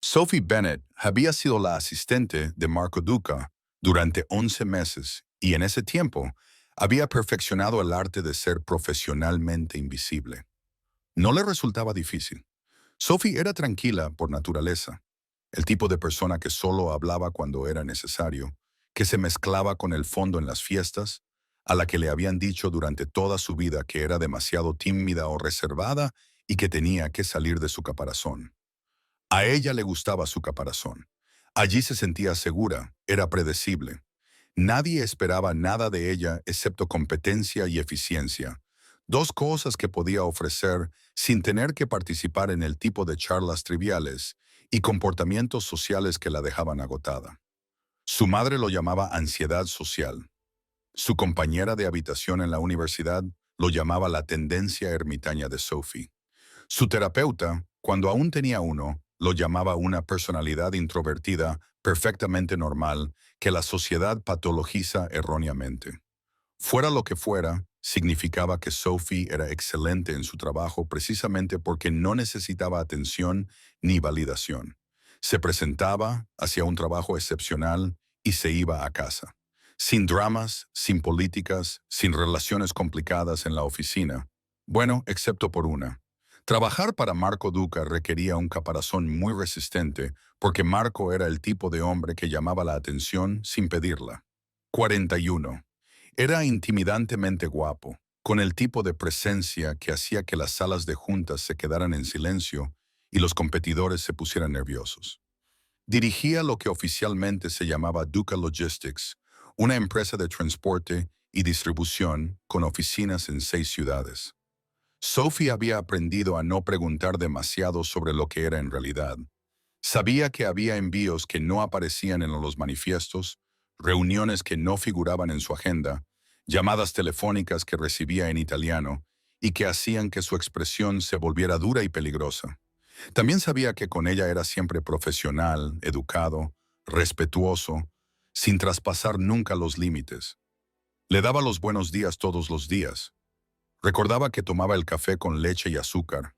Sophie Bennett había sido la asistente de Marco Duca durante 11 meses y en ese tiempo había perfeccionado el arte de ser profesionalmente invisible. No le resultaba difícil. Sophie era tranquila por naturaleza, el tipo de persona que solo hablaba cuando era necesario, que se mezclaba con el fondo en las fiestas, a la que le habían dicho durante toda su vida que era demasiado tímida o reservada y que tenía que salir de su caparazón. A ella le gustaba su caparazón. Allí se sentía segura, era predecible. Nadie esperaba nada de ella excepto competencia y eficiencia, dos cosas que podía ofrecer sin tener que participar en el tipo de charlas triviales y comportamientos sociales que la dejaban agotada. Su madre lo llamaba ansiedad social. Su compañera de habitación en la universidad lo llamaba la tendencia ermitaña de Sophie. Su terapeuta, cuando aún tenía uno, lo llamaba una personalidad introvertida perfectamente normal que la sociedad patologiza erróneamente. Fuera lo que fuera, significaba que Sophie era excelente en su trabajo precisamente porque no necesitaba atención ni validación. Se presentaba, hacía un trabajo excepcional y se iba a casa. Sin dramas, sin políticas, sin relaciones complicadas en la oficina. Bueno, excepto por una. Trabajar para Marco Duca requería un caparazón muy resistente porque Marco era el tipo de hombre que llamaba la atención sin pedirla. 41. Era intimidantemente guapo, con el tipo de presencia que hacía que las salas de juntas se quedaran en silencio y los competidores se pusieran nerviosos. Dirigía lo que oficialmente se llamaba Duca Logistics, una empresa de transporte y distribución con oficinas en 6 ciudades. Sophie había aprendido a no preguntar demasiado sobre lo que era en realidad. Sabía que había envíos que no aparecían en los manifiestos, reuniones que no figuraban en su agenda, llamadas telefónicas que recibía en italiano y que hacían que su expresión se volviera dura y peligrosa. También sabía que con ella era siempre profesional, educado, respetuoso, sin traspasar nunca los límites. Le daba los buenos días todos los días. Recordaba que tomaba el café con leche y azúcar.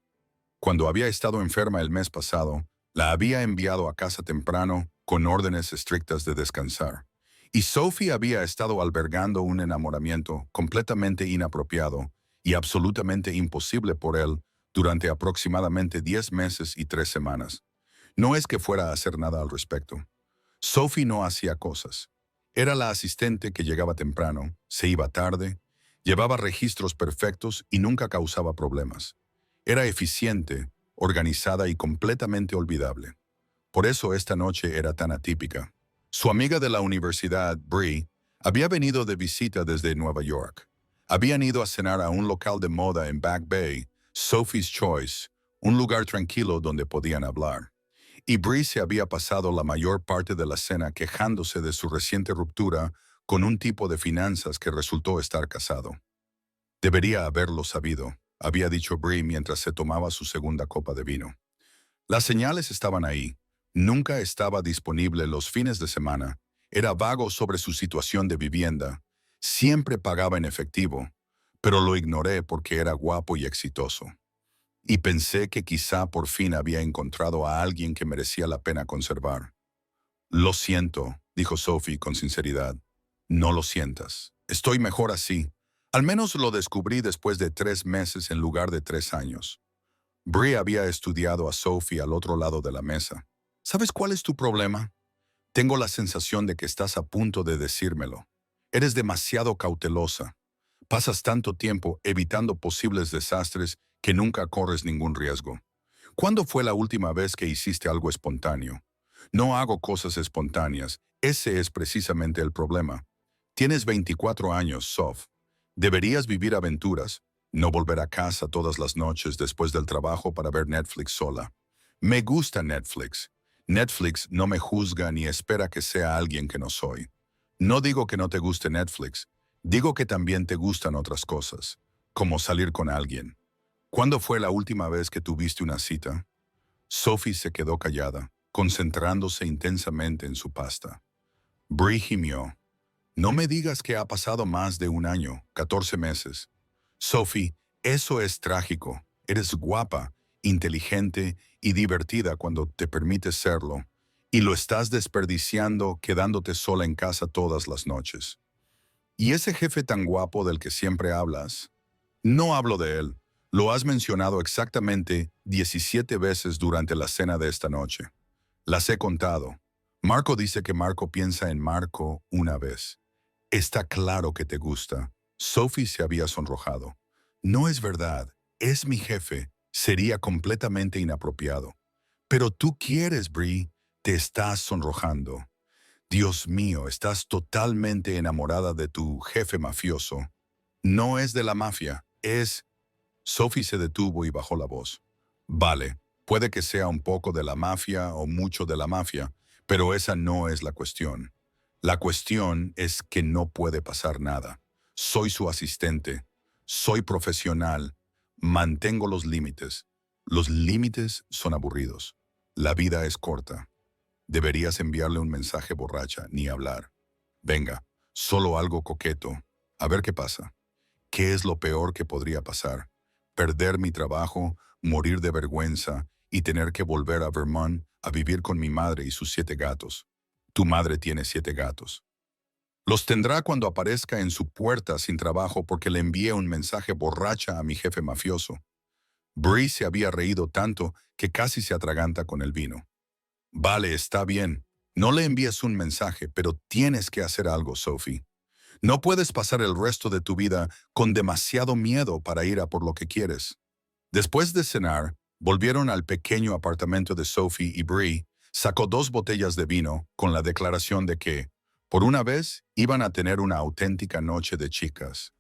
Cuando había estado enferma el mes pasado, la había enviado a casa temprano con órdenes estrictas de descansar. Y Sophie había estado albergando un enamoramiento completamente inapropiado y absolutamente imposible por él durante aproximadamente 10 meses y 3 semanas. No es que fuera a hacer nada al respecto. Sophie no hacía cosas. Era la asistente que llegaba temprano, se iba tarde, llevaba registros perfectos y nunca causaba problemas. Era eficiente, organizada y completamente olvidable. Por eso esta noche era tan atípica. Su amiga de la universidad, Bree, había venido de visita desde Nueva York. Habían ido a cenar a un local de moda en Back Bay, Sophie's Choice, un lugar tranquilo donde podían hablar. Y Bree se había pasado la mayor parte de la cena quejándose de su reciente ruptura con un tipo de finanzas que resultó estar casado. Debería haberlo sabido, había dicho Bree mientras se tomaba su segunda copa de vino. Las señales estaban ahí. Nunca estaba disponible los fines de semana. Era vago sobre su situación de vivienda. Siempre pagaba en efectivo, pero lo ignoré porque era guapo y exitoso. Y pensé que quizá por fin había encontrado a alguien que merecía la pena conservar. Lo siento, dijo Sophie con sinceridad. No lo sientas. Estoy mejor así. Al menos lo descubrí después de 3 meses en lugar de 3 años. Bree había estudiado a Sophie al otro lado de la mesa. ¿Sabes cuál es tu problema? Tengo la sensación de que estás a punto de decírmelo. Eres demasiado cautelosa. Pasas tanto tiempo evitando posibles desastres que nunca corres ningún riesgo. ¿Cuándo fue la última vez que hiciste algo espontáneo? No hago cosas espontáneas. Ese es precisamente el problema. Tienes 24 años, Soph. Deberías vivir aventuras, no volver a casa todas las noches después del trabajo para ver Netflix sola. Me gusta Netflix. Netflix no me juzga ni espera que sea alguien que no soy. No digo que no te guste Netflix, digo que también te gustan otras cosas, como salir con alguien. ¿Cuándo fue la última vez que tuviste una cita? Sophie se quedó callada, concentrándose intensamente en su pasta. Bree gimió. No me digas que ha pasado más de un año, 14 meses. Sophie, eso es trágico. Eres guapa inteligente y divertida cuando te permites serlo, y lo estás desperdiciando quedándote sola en casa todas las noches. Y ese jefe tan guapo del que siempre hablas, no hablo de él. Lo has mencionado exactamente 17 veces durante la cena de esta noche. Las he contado. Marco dice que Marco piensa en Marco una vez. Está claro que te gusta. Sophie se había sonrojado. No es verdad. Es mi jefe. Sería completamente inapropiado. Pero tú quieres, Bree. Te estás sonrojando. Dios mío, estás totalmente enamorada de tu jefe mafioso. No es de la mafia, es... Sophie se detuvo y bajó la voz. Vale, puede que sea un poco de la mafia o mucho de la mafia, pero esa no es la cuestión. La cuestión es que no puede pasar nada. Soy su asistente. Soy profesional. Mantengo los límites. Los límites son aburridos. La vida es corta. Deberías enviarle un mensaje borracha, ni hablar. Venga, solo algo coqueto. A ver qué pasa. ¿Qué es lo peor que podría pasar? Perder mi trabajo, morir de vergüenza y tener que volver a Vermont a vivir con mi madre y sus 7 gatos. Tu madre tiene 7 gatos. Los tendrá cuando aparezca en su puerta sin trabajo porque le envié un mensaje borracha a mi jefe mafioso. Bree se había reído tanto que casi se atraganta con el vino. Vale, está bien. No le envíes un mensaje, pero tienes que hacer algo, Sophie. No puedes pasar el resto de tu vida con demasiado miedo para ir a por lo que quieres. Después de cenar, volvieron al pequeño apartamento de Sophie y Bree, sacó 2 botellas de vino con la declaración de que, por una vez, iban a tener una auténtica noche de chicas.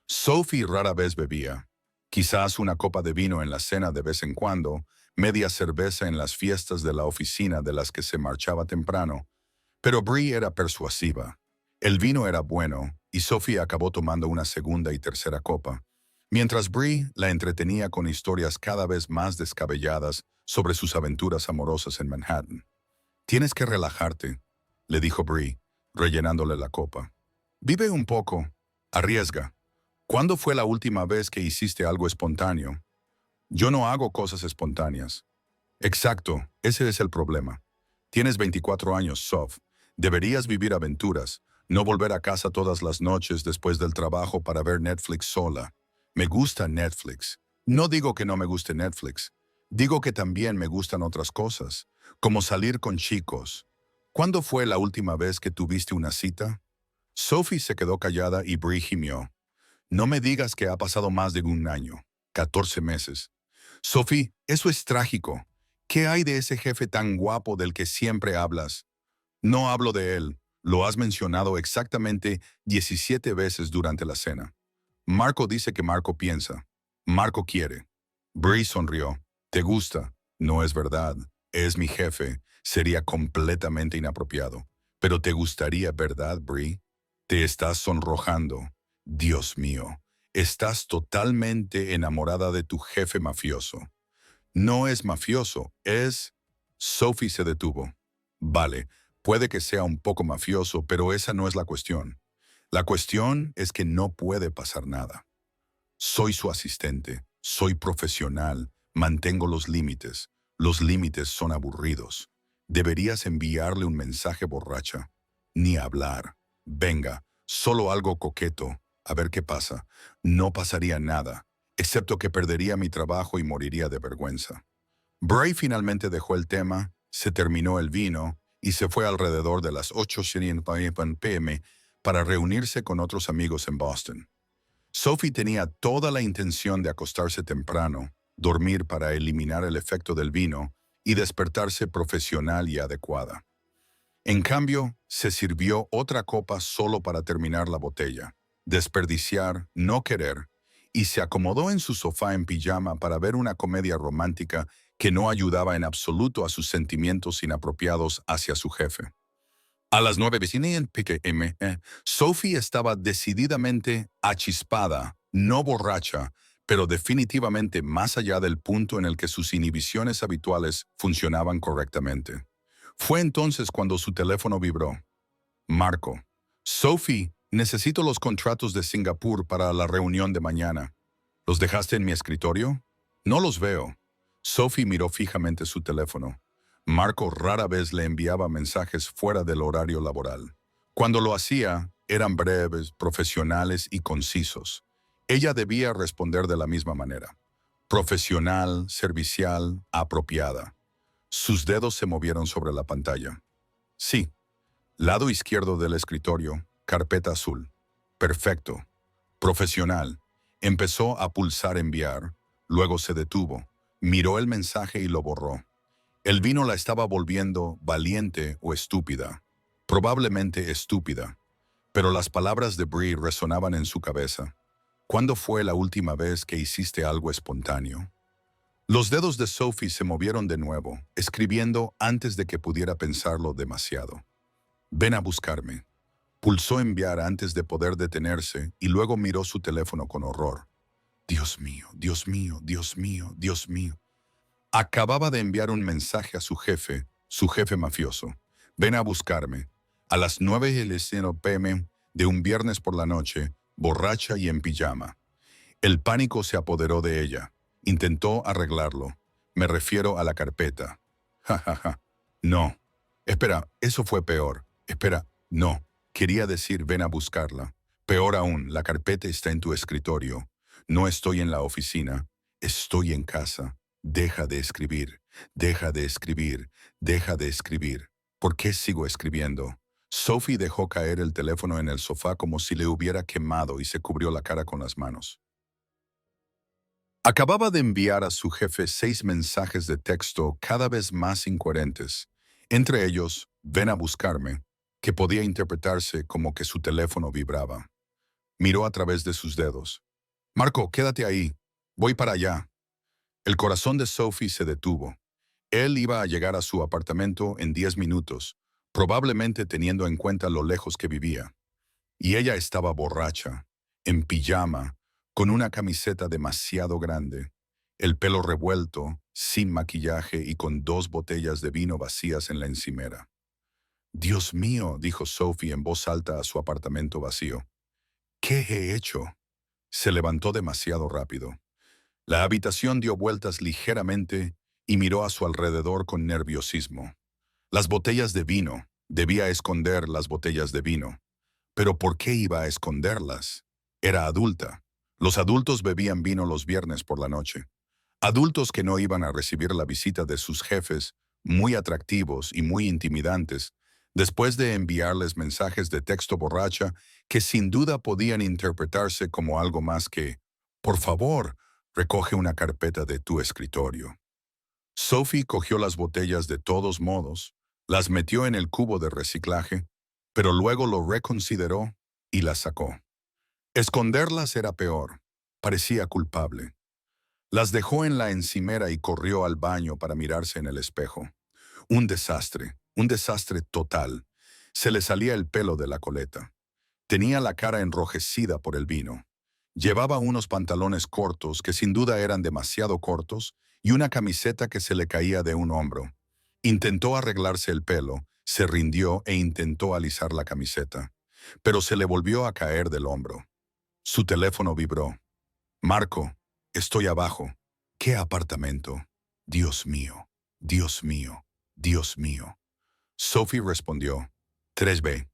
Sophie rara vez bebía, quizás una copa de vino en la cena de vez en cuando, media cerveza en las fiestas de la oficina de las que se marchaba temprano, pero Bree era persuasiva. El vino era bueno y Sophie acabó tomando una segunda y tercera copa, mientras Bree la entretenía con historias cada vez más descabelladas sobre sus aventuras amorosas en Manhattan. Tienes que relajarte, le dijo Bree, rellenándole la copa. Vive un poco, arriesga. ¿Cuándo fue la última vez que hiciste algo espontáneo? Yo no hago cosas espontáneas. Exacto, ese es el problema. Tienes 24 años, Soph. Deberías vivir aventuras, no volver a casa todas las noches después del trabajo para ver Netflix sola. Me gusta Netflix. No digo que no me guste Netflix. Digo que también me gustan otras cosas, como salir con chicos. ¿Cuándo fue la última vez que tuviste una cita? Sophie se quedó callada y Bree gimió. No me digas que ha pasado más de un año, 14 meses. Sophie, eso es trágico. ¿Qué hay de ese jefe tan guapo del que siempre hablas? No hablo de él. Lo has mencionado exactamente 17 veces durante la cena. Marco dice que Marco piensa. Marco quiere. Bree sonrió. ¿Te gusta? No es verdad. Es mi jefe. Sería completamente inapropiado. Pero ¿te gustaría, verdad, Bree? Te estás sonrojando. Dios mío. Estás totalmente enamorada de tu jefe mafioso. No es mafioso, es... Sophie se detuvo. Vale, puede que sea un poco mafioso, pero esa no es la cuestión. La cuestión es que no puede pasar nada. Soy su asistente, soy profesional, mantengo los límites. Los límites son aburridos. Deberías enviarle un mensaje borracha. Ni hablar. Venga, solo algo coqueto. A ver qué pasa. No pasaría nada, excepto que perdería mi trabajo y moriría de vergüenza. Bray finalmente dejó el tema, se terminó el vino y se fue alrededor de las 8:30 p.m. para reunirse con otros amigos en Boston. Sophie tenía toda la intención de acostarse temprano, dormir para eliminar el efecto del vino y despertarse profesional y adecuada. En cambio, se sirvió otra copa solo para terminar la botella, desperdiciar, no querer, y se acomodó en su sofá en pijama para ver una comedia romántica que no ayudaba en absoluto a sus sentimientos inapropiados hacia su jefe. A las 9:00 p.m., Sophie estaba decididamente achispada, no borracha, pero definitivamente más allá del punto en el que sus inhibiciones habituales funcionaban correctamente. Fue entonces cuando su teléfono vibró. Marco. Sophie, necesito los contratos de Singapur para la reunión de mañana. ¿Los dejaste en mi escritorio? No los veo. Sophie miró fijamente su teléfono. Marco rara vez le enviaba mensajes fuera del horario laboral. Cuando lo hacía, eran breves, profesionales y concisos. Ella debía responder de la misma manera. Profesional, servicial, apropiada. Sus dedos se movieron sobre la pantalla. Sí, lado izquierdo del escritorio, carpeta azul. Perfecto. Profesional. Empezó a pulsar enviar, luego se detuvo, miró el mensaje y lo borró. El vino la estaba volviendo valiente o estúpida. Probablemente estúpida. Pero las palabras de Bree resonaban en su cabeza. ¿Cuándo fue la última vez que hiciste algo espontáneo? Los dedos de Sophie se movieron de nuevo, escribiendo antes de que pudiera pensarlo demasiado. Ven a buscarme. Pulsó enviar antes de poder detenerse y luego miró su teléfono con horror. Dios mío, Dios mío, Dios mío, Dios mío. Acababa de enviar un mensaje a su jefe mafioso. Ven a buscarme. A las 9:00 p.m. de un viernes por la noche, borracha y en pijama. El pánico se apoderó de ella. Intentó arreglarlo. Me refiero a la carpeta. Ja, ja, ja. No. Espera, eso fue peor. Espera, no. Quería decir ven a buscarla. Peor aún, la carpeta está en tu escritorio. No estoy en la oficina. Estoy en casa. Deja de escribir. Deja de escribir. Deja de escribir. ¿Por qué sigo escribiendo? Sophie dejó caer el teléfono en el sofá como si le hubiera quemado y se cubrió la cara con las manos. Acababa de enviar a su jefe 6 mensajes de texto cada vez más incoherentes. Entre ellos, ven a buscarme, que podía interpretarse como que su teléfono vibraba. Miró a través de sus dedos. Marco, quédate ahí. Voy para allá. El corazón de Sophie se detuvo. Él iba a llegar a su apartamento en 10 minutos, probablemente teniendo en cuenta lo lejos que vivía. Y ella estaba borracha, en pijama, con una camiseta demasiado grande, el pelo revuelto, sin maquillaje y con 2 botellas de vino vacías en la encimera. Dios mío, dijo Sophie en voz alta a su apartamento vacío. ¿Qué he hecho? Se levantó demasiado rápido. La habitación dio vueltas ligeramente y miró a su alrededor con nerviosismo. Las botellas de vino. Debía esconder las botellas de vino. ¿Pero por qué iba a esconderlas? Era adulta. Los adultos bebían vino los viernes por la noche. Adultos que no iban a recibir la visita de sus jefes, muy atractivos y muy intimidantes, después de enviarles mensajes de texto borracha que sin duda podían interpretarse como algo más que, por favor, recoge una carpeta de tu escritorio. Sophie cogió las botellas de todos modos, las metió en el cubo de reciclaje, pero luego lo reconsideró y las sacó. Esconderlas era peor. Parecía culpable. Las dejó en la encimera y corrió al baño para mirarse en el espejo. Un desastre total. Se le salía el pelo de la coleta. Tenía la cara enrojecida por el vino. Llevaba unos pantalones cortos que sin duda eran demasiado cortos y una camiseta que se le caía de un hombro. Intentó arreglarse el pelo, se rindió e intentó alisar la camiseta, pero se le volvió a caer del hombro. Su teléfono vibró. Marco, estoy abajo. ¿Qué apartamento? Dios mío, Dios mío, Dios mío. Sophie respondió, 3B.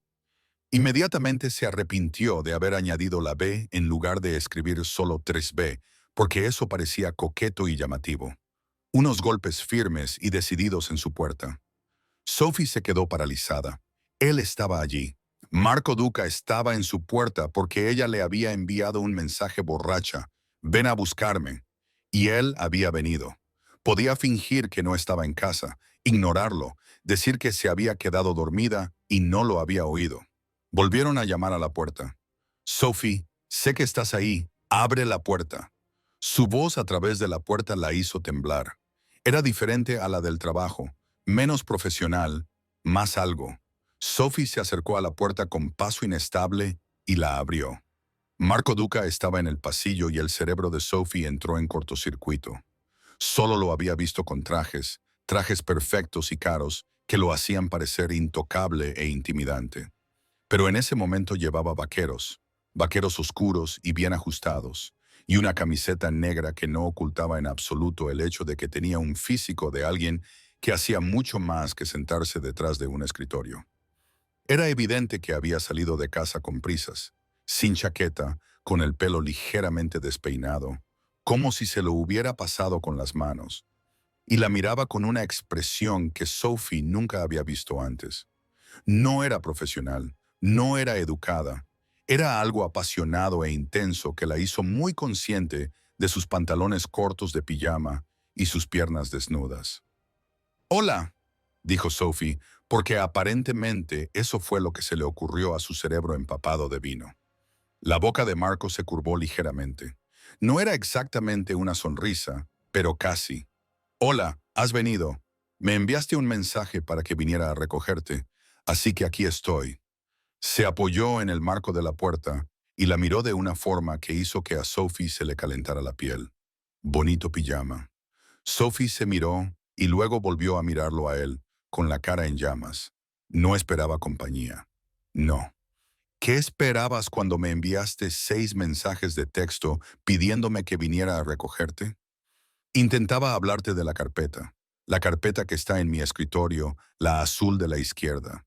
Inmediatamente se arrepintió de haber añadido la B en lugar de escribir solo 3B, porque eso parecía coqueto y llamativo. Unos golpes firmes y decididos en su puerta. Sophie se quedó paralizada. Él estaba allí. Marco Duca estaba en su puerta porque ella le había enviado un mensaje borracha. Ven a buscarme. Y él había venido. Podía fingir que no estaba en casa, ignorarlo, decir que se había quedado dormida y no lo había oído. Volvieron a llamar a la puerta. Sophie, sé que estás ahí. Abre la puerta. Su voz a través de la puerta la hizo temblar. Era diferente a la del trabajo, menos profesional, más algo. Sophie se acercó a la puerta con paso inestable y la abrió. Marco Duca estaba en el pasillo y el cerebro de Sophie entró en cortocircuito. Solo lo había visto con trajes perfectos y caros que lo hacían parecer intocable e intimidante. Pero en ese momento llevaba vaqueros oscuros y bien ajustados, y una camiseta negra que no ocultaba en absoluto el hecho de que tenía un físico de alguien que hacía mucho más que sentarse detrás de un escritorio. Era evidente que había salido de casa con prisas, sin chaqueta, con el pelo ligeramente despeinado, como si se lo hubiera pasado con las manos, y la miraba con una expresión que Sophie nunca había visto antes. No era profesional, no era educada, era algo apasionado e intenso que la hizo muy consciente de sus pantalones cortos de pijama y sus piernas desnudas. «Hola», dijo Sophie, porque aparentemente eso fue lo que se le ocurrió a su cerebro empapado de vino. La boca de Marco se curvó ligeramente. No era exactamente una sonrisa, pero casi. «Hola, has venido. Me enviaste un mensaje para que viniera a recogerte, así que aquí estoy». Se apoyó en el marco de la puerta y la miró de una forma que hizo que a Sophie se le calentara la piel. Bonito pijama. Sophie se miró y luego volvió a mirarlo a él, con la cara en llamas. No esperaba compañía. No. ¿Qué esperabas cuando me enviaste 6 mensajes de texto pidiéndome que viniera a recogerte? Intentaba hablarte de la carpeta que está en mi escritorio, la azul de la izquierda.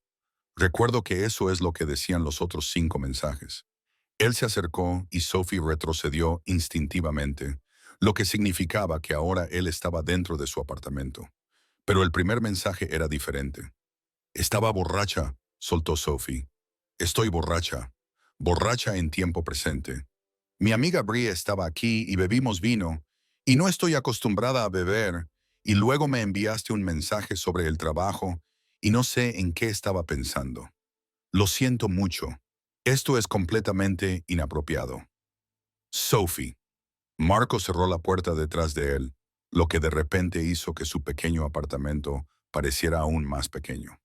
Recuerdo que eso es lo que decían los otros 5 mensajes. Él se acercó y Sophie retrocedió instintivamente, lo que significaba que ahora él estaba dentro de su apartamento. Pero el primer mensaje era diferente. «Estaba borracha», soltó Sophie. «Estoy borracha. Borracha en tiempo presente. Mi amiga Brie estaba aquí y bebimos vino, y no estoy acostumbrada a beber, y luego me enviaste un mensaje sobre el trabajo, y no sé en qué estaba pensando. Lo siento mucho. Esto es completamente inapropiado». Sophie. Marco cerró la puerta detrás de él, lo que de repente hizo que su pequeño apartamento pareciera aún más pequeño.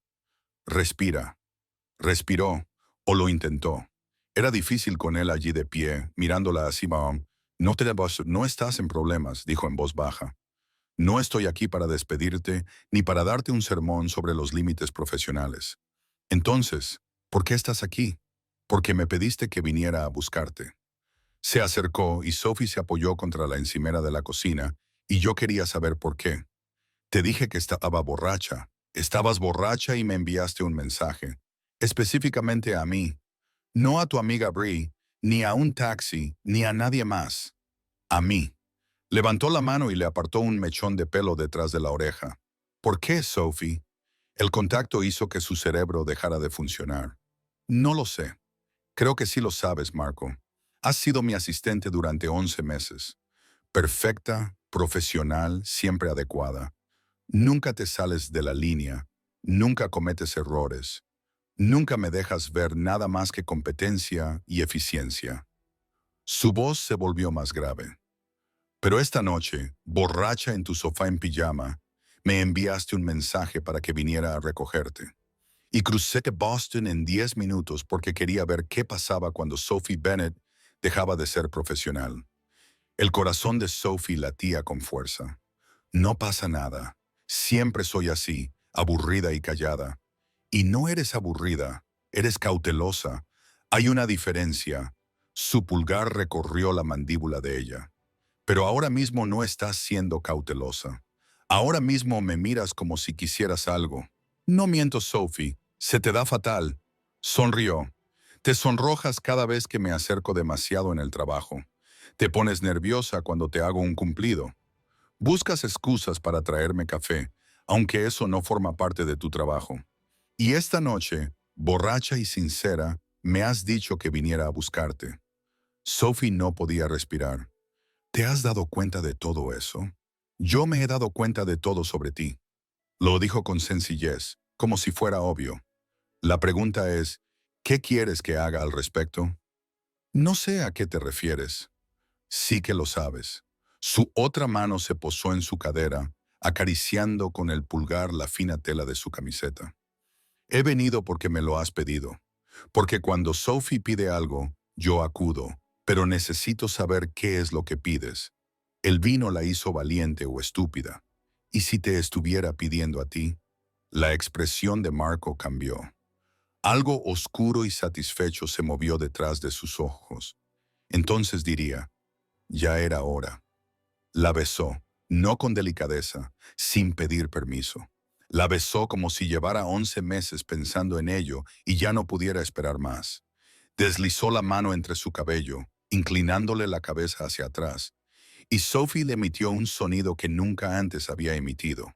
«Respira». Respiró, o lo intentó. Era difícil con él allí de pie, mirándola así. No estás en problemas», dijo en voz baja. «No estoy aquí para despedirte ni para darte un sermón sobre los límites profesionales. Entonces, ¿por qué estás aquí? Porque me pediste que viniera a buscarte». Se acercó y Sophie se apoyó contra la encimera de la cocina, y yo quería saber por qué. «Te dije que estaba borracha. Estabas borracha y me enviaste un mensaje. Específicamente a mí. No a tu amiga Brie, ni a un taxi, ni a nadie más. A mí». Levantó la mano y le apartó un mechón de pelo detrás de la oreja. «¿Por qué, Sophie?» El contacto hizo que su cerebro dejara de funcionar. «No lo sé. Creo que sí lo sabes, Marco. Has sido mi asistente durante 11 meses. Perfecta, profesional, siempre adecuada. Nunca te sales de la línea. Nunca cometes errores. Nunca me dejas ver nada más que competencia y eficiencia». Su voz se volvió más grave. «Pero esta noche, borracha en tu sofá en pijama, me enviaste un mensaje para que viniera a recogerte. Y crucé de Boston en 10 minutos porque quería ver qué pasaba cuando Sophie Bennett dejaba de ser profesional». El corazón de Sophie latía con fuerza. «No pasa nada. Siempre soy así, aburrida y callada. Y no eres aburrida, eres cautelosa. Hay una diferencia». Su pulgar recorrió la mandíbula de ella. «Pero ahora mismo no estás siendo cautelosa. Ahora mismo me miras como si quisieras algo». «No miento, Sophie. Se te da fatal». Sonrió. «Te sonrojas cada vez que me acerco demasiado en el trabajo. Te pones nerviosa cuando te hago un cumplido. Buscas excusas para traerme café, aunque eso no forma parte de tu trabajo. Y esta noche, borracha y sincera, me has dicho que viniera a buscarte». Sophie no podía respirar. «¿Te has dado cuenta de todo eso?» «Yo me he dado cuenta de todo sobre ti». Lo dijo con sencillez, como si fuera obvio. «La pregunta es, ¿qué quieres que haga al respecto?» «No sé a qué te refieres». «Sí que lo sabes». Su otra mano se posó en su cadera, acariciando con el pulgar la fina tela de su camiseta. «He venido porque me lo has pedido. Porque cuando Sophie pide algo, yo acudo, pero necesito saber qué es lo que pides. El vino la hizo valiente o estúpida. ¿Y si te estuviera pidiendo a ti?» La expresión de Marco cambió. Algo oscuro y satisfecho se movió detrás de sus ojos. Entonces diría, Ya era hora. La besó, no con delicadeza, sin pedir permiso. La besó como si llevara 11 meses pensando en ello y ya no pudiera esperar más. Deslizó la mano entre su cabello, inclinándole la cabeza hacia atrás, y Sophie le emitió un sonido que nunca antes había emitido.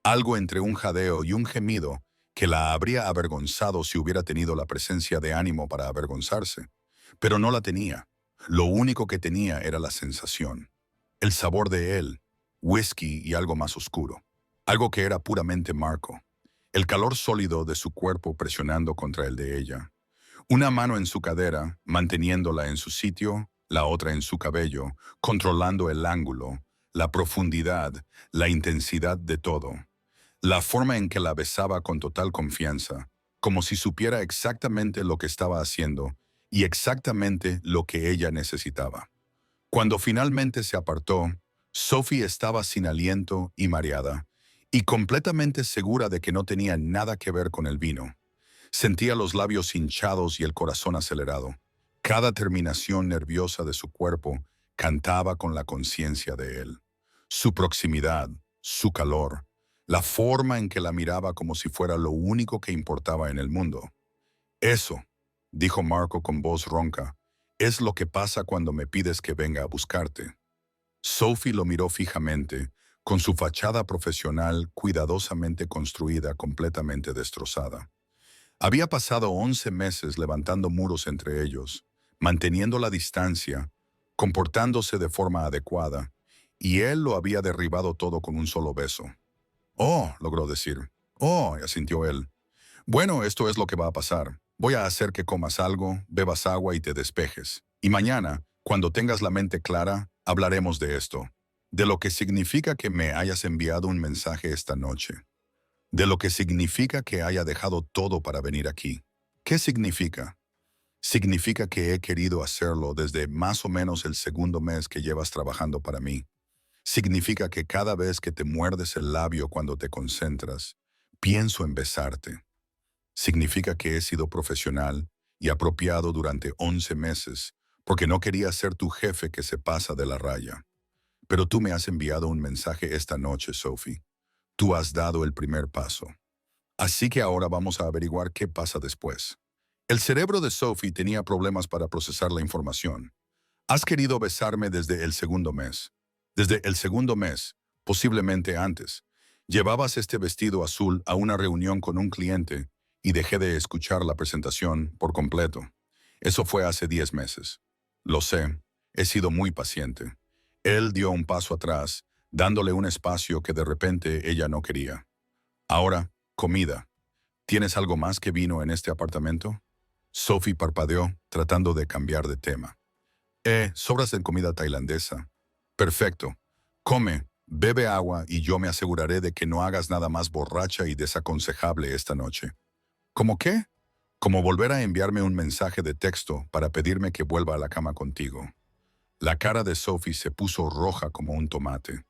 Algo entre un jadeo y un gemido que la habría avergonzado si hubiera tenido la presencia de ánimo para avergonzarse. Pero no la tenía. Lo único que tenía era la sensación. El sabor de él, whisky y algo más oscuro. Algo que era puramente Marco. El calor sólido de su cuerpo presionando contra el de ella. Una mano en su cadera, manteniéndola en su sitio, la otra en su cabello, controlando el ángulo, la profundidad, la intensidad de todo. La forma en que la besaba con total confianza, como si supiera exactamente lo que estaba haciendo y exactamente lo que ella necesitaba. Cuando finalmente se apartó, Sophie estaba sin aliento y mareada, y completamente segura de que no tenía nada que ver con el vino. Sentía los labios hinchados y el corazón acelerado. Cada terminación nerviosa de su cuerpo cantaba con la conciencia de él. Su proximidad, su calor, la forma en que la miraba como si fuera lo único que importaba en el mundo. Eso, dijo Marco con voz ronca, es lo que pasa cuando me pides que venga a buscarte. Sophie lo miró fijamente, con su fachada profesional cuidadosamente construida completamente destrozada. Había pasado 11 meses levantando muros entre ellos, manteniendo la distancia, comportándose de forma adecuada, y él lo había derribado todo con un solo beso. «Oh», logró decir. «Oh», asintió él. «Bueno, esto es lo que va a pasar. Voy a hacer que comas algo, bebas agua y te despejes. Y mañana, cuando tengas la mente clara, hablaremos de esto, de lo que significa que me hayas enviado un mensaje esta noche. De lo que significa que haya dejado todo para venir aquí. ¿Qué significa? Significa que he querido hacerlo desde más o menos el segundo mes que llevas trabajando para mí. Significa que cada vez que te muerdes el labio cuando te concentras, pienso en besarte. Significa que he sido profesional y apropiado durante 11 meses, porque no quería ser tu jefe que se pasa de la raya. Pero tú me has enviado un mensaje esta noche, Sophie. Tú has dado el primer paso. Así que ahora vamos a averiguar qué pasa después. El cerebro de Sophie tenía problemas para procesar la información. Has querido besarme desde el segundo mes. Desde el segundo mes, posiblemente antes. Llevabas este vestido azul a una reunión con un cliente y dejé de escuchar la presentación por completo. Eso fue hace 10 meses. Lo sé, he sido muy paciente. Él dio un paso atrás, dándole un espacio que de repente ella no quería. Ahora, comida. ¿Tienes algo más que vino en este apartamento? Sophie parpadeó, tratando de cambiar de tema. Sobras de comida tailandesa. Perfecto. Come, bebe agua y yo me aseguraré de que no hagas nada más borracha y desaconsejable esta noche. ¿Cómo qué? Como volver a enviarme un mensaje de texto para pedirme que vuelva a la cama contigo. La cara de Sophie se puso roja como un tomate.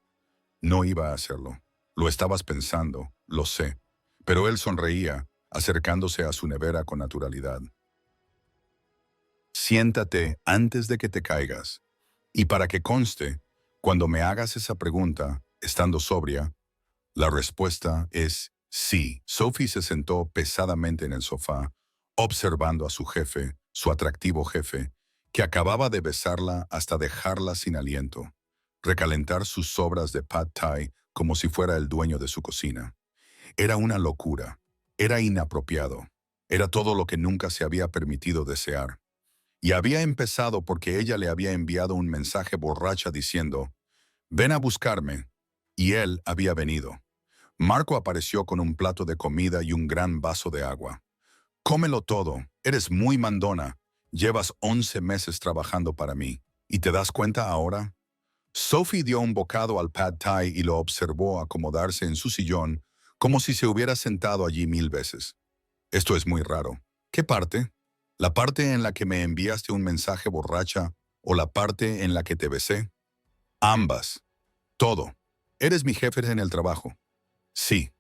No iba a hacerlo. Lo estabas pensando, lo sé. Pero él sonreía, acercándose a su nevera con naturalidad. Siéntate antes de que te caigas. Y para que conste, cuando me hagas esa pregunta, estando sobria, la respuesta es sí. Sophie se sentó pesadamente en el sofá, observando a su jefe, su atractivo jefe, que acababa de besarla hasta dejarla sin aliento, recalentar sus sobras de pad thai como si fuera el dueño de su cocina. Era una locura, era inapropiado, era todo lo que nunca se había permitido desear. Y había empezado porque ella le había enviado un mensaje borracha diciendo, «Ven a buscarme», y él había venido. Marco apareció con un plato de comida y un gran vaso de agua. «Cómelo todo, eres muy mandona, llevas 11 meses trabajando para mí, ¿y te das cuenta ahora?» Sophie dio un bocado al pad thai y lo observó acomodarse en su sillón como si se hubiera sentado allí 1000 veces. «Esto es muy raro. ¿Qué parte? ¿La parte en la que me enviaste un mensaje borracha o la parte en la que te besé?» «Ambas. Todo. Eres mi jefe en el trabajo». «Sí.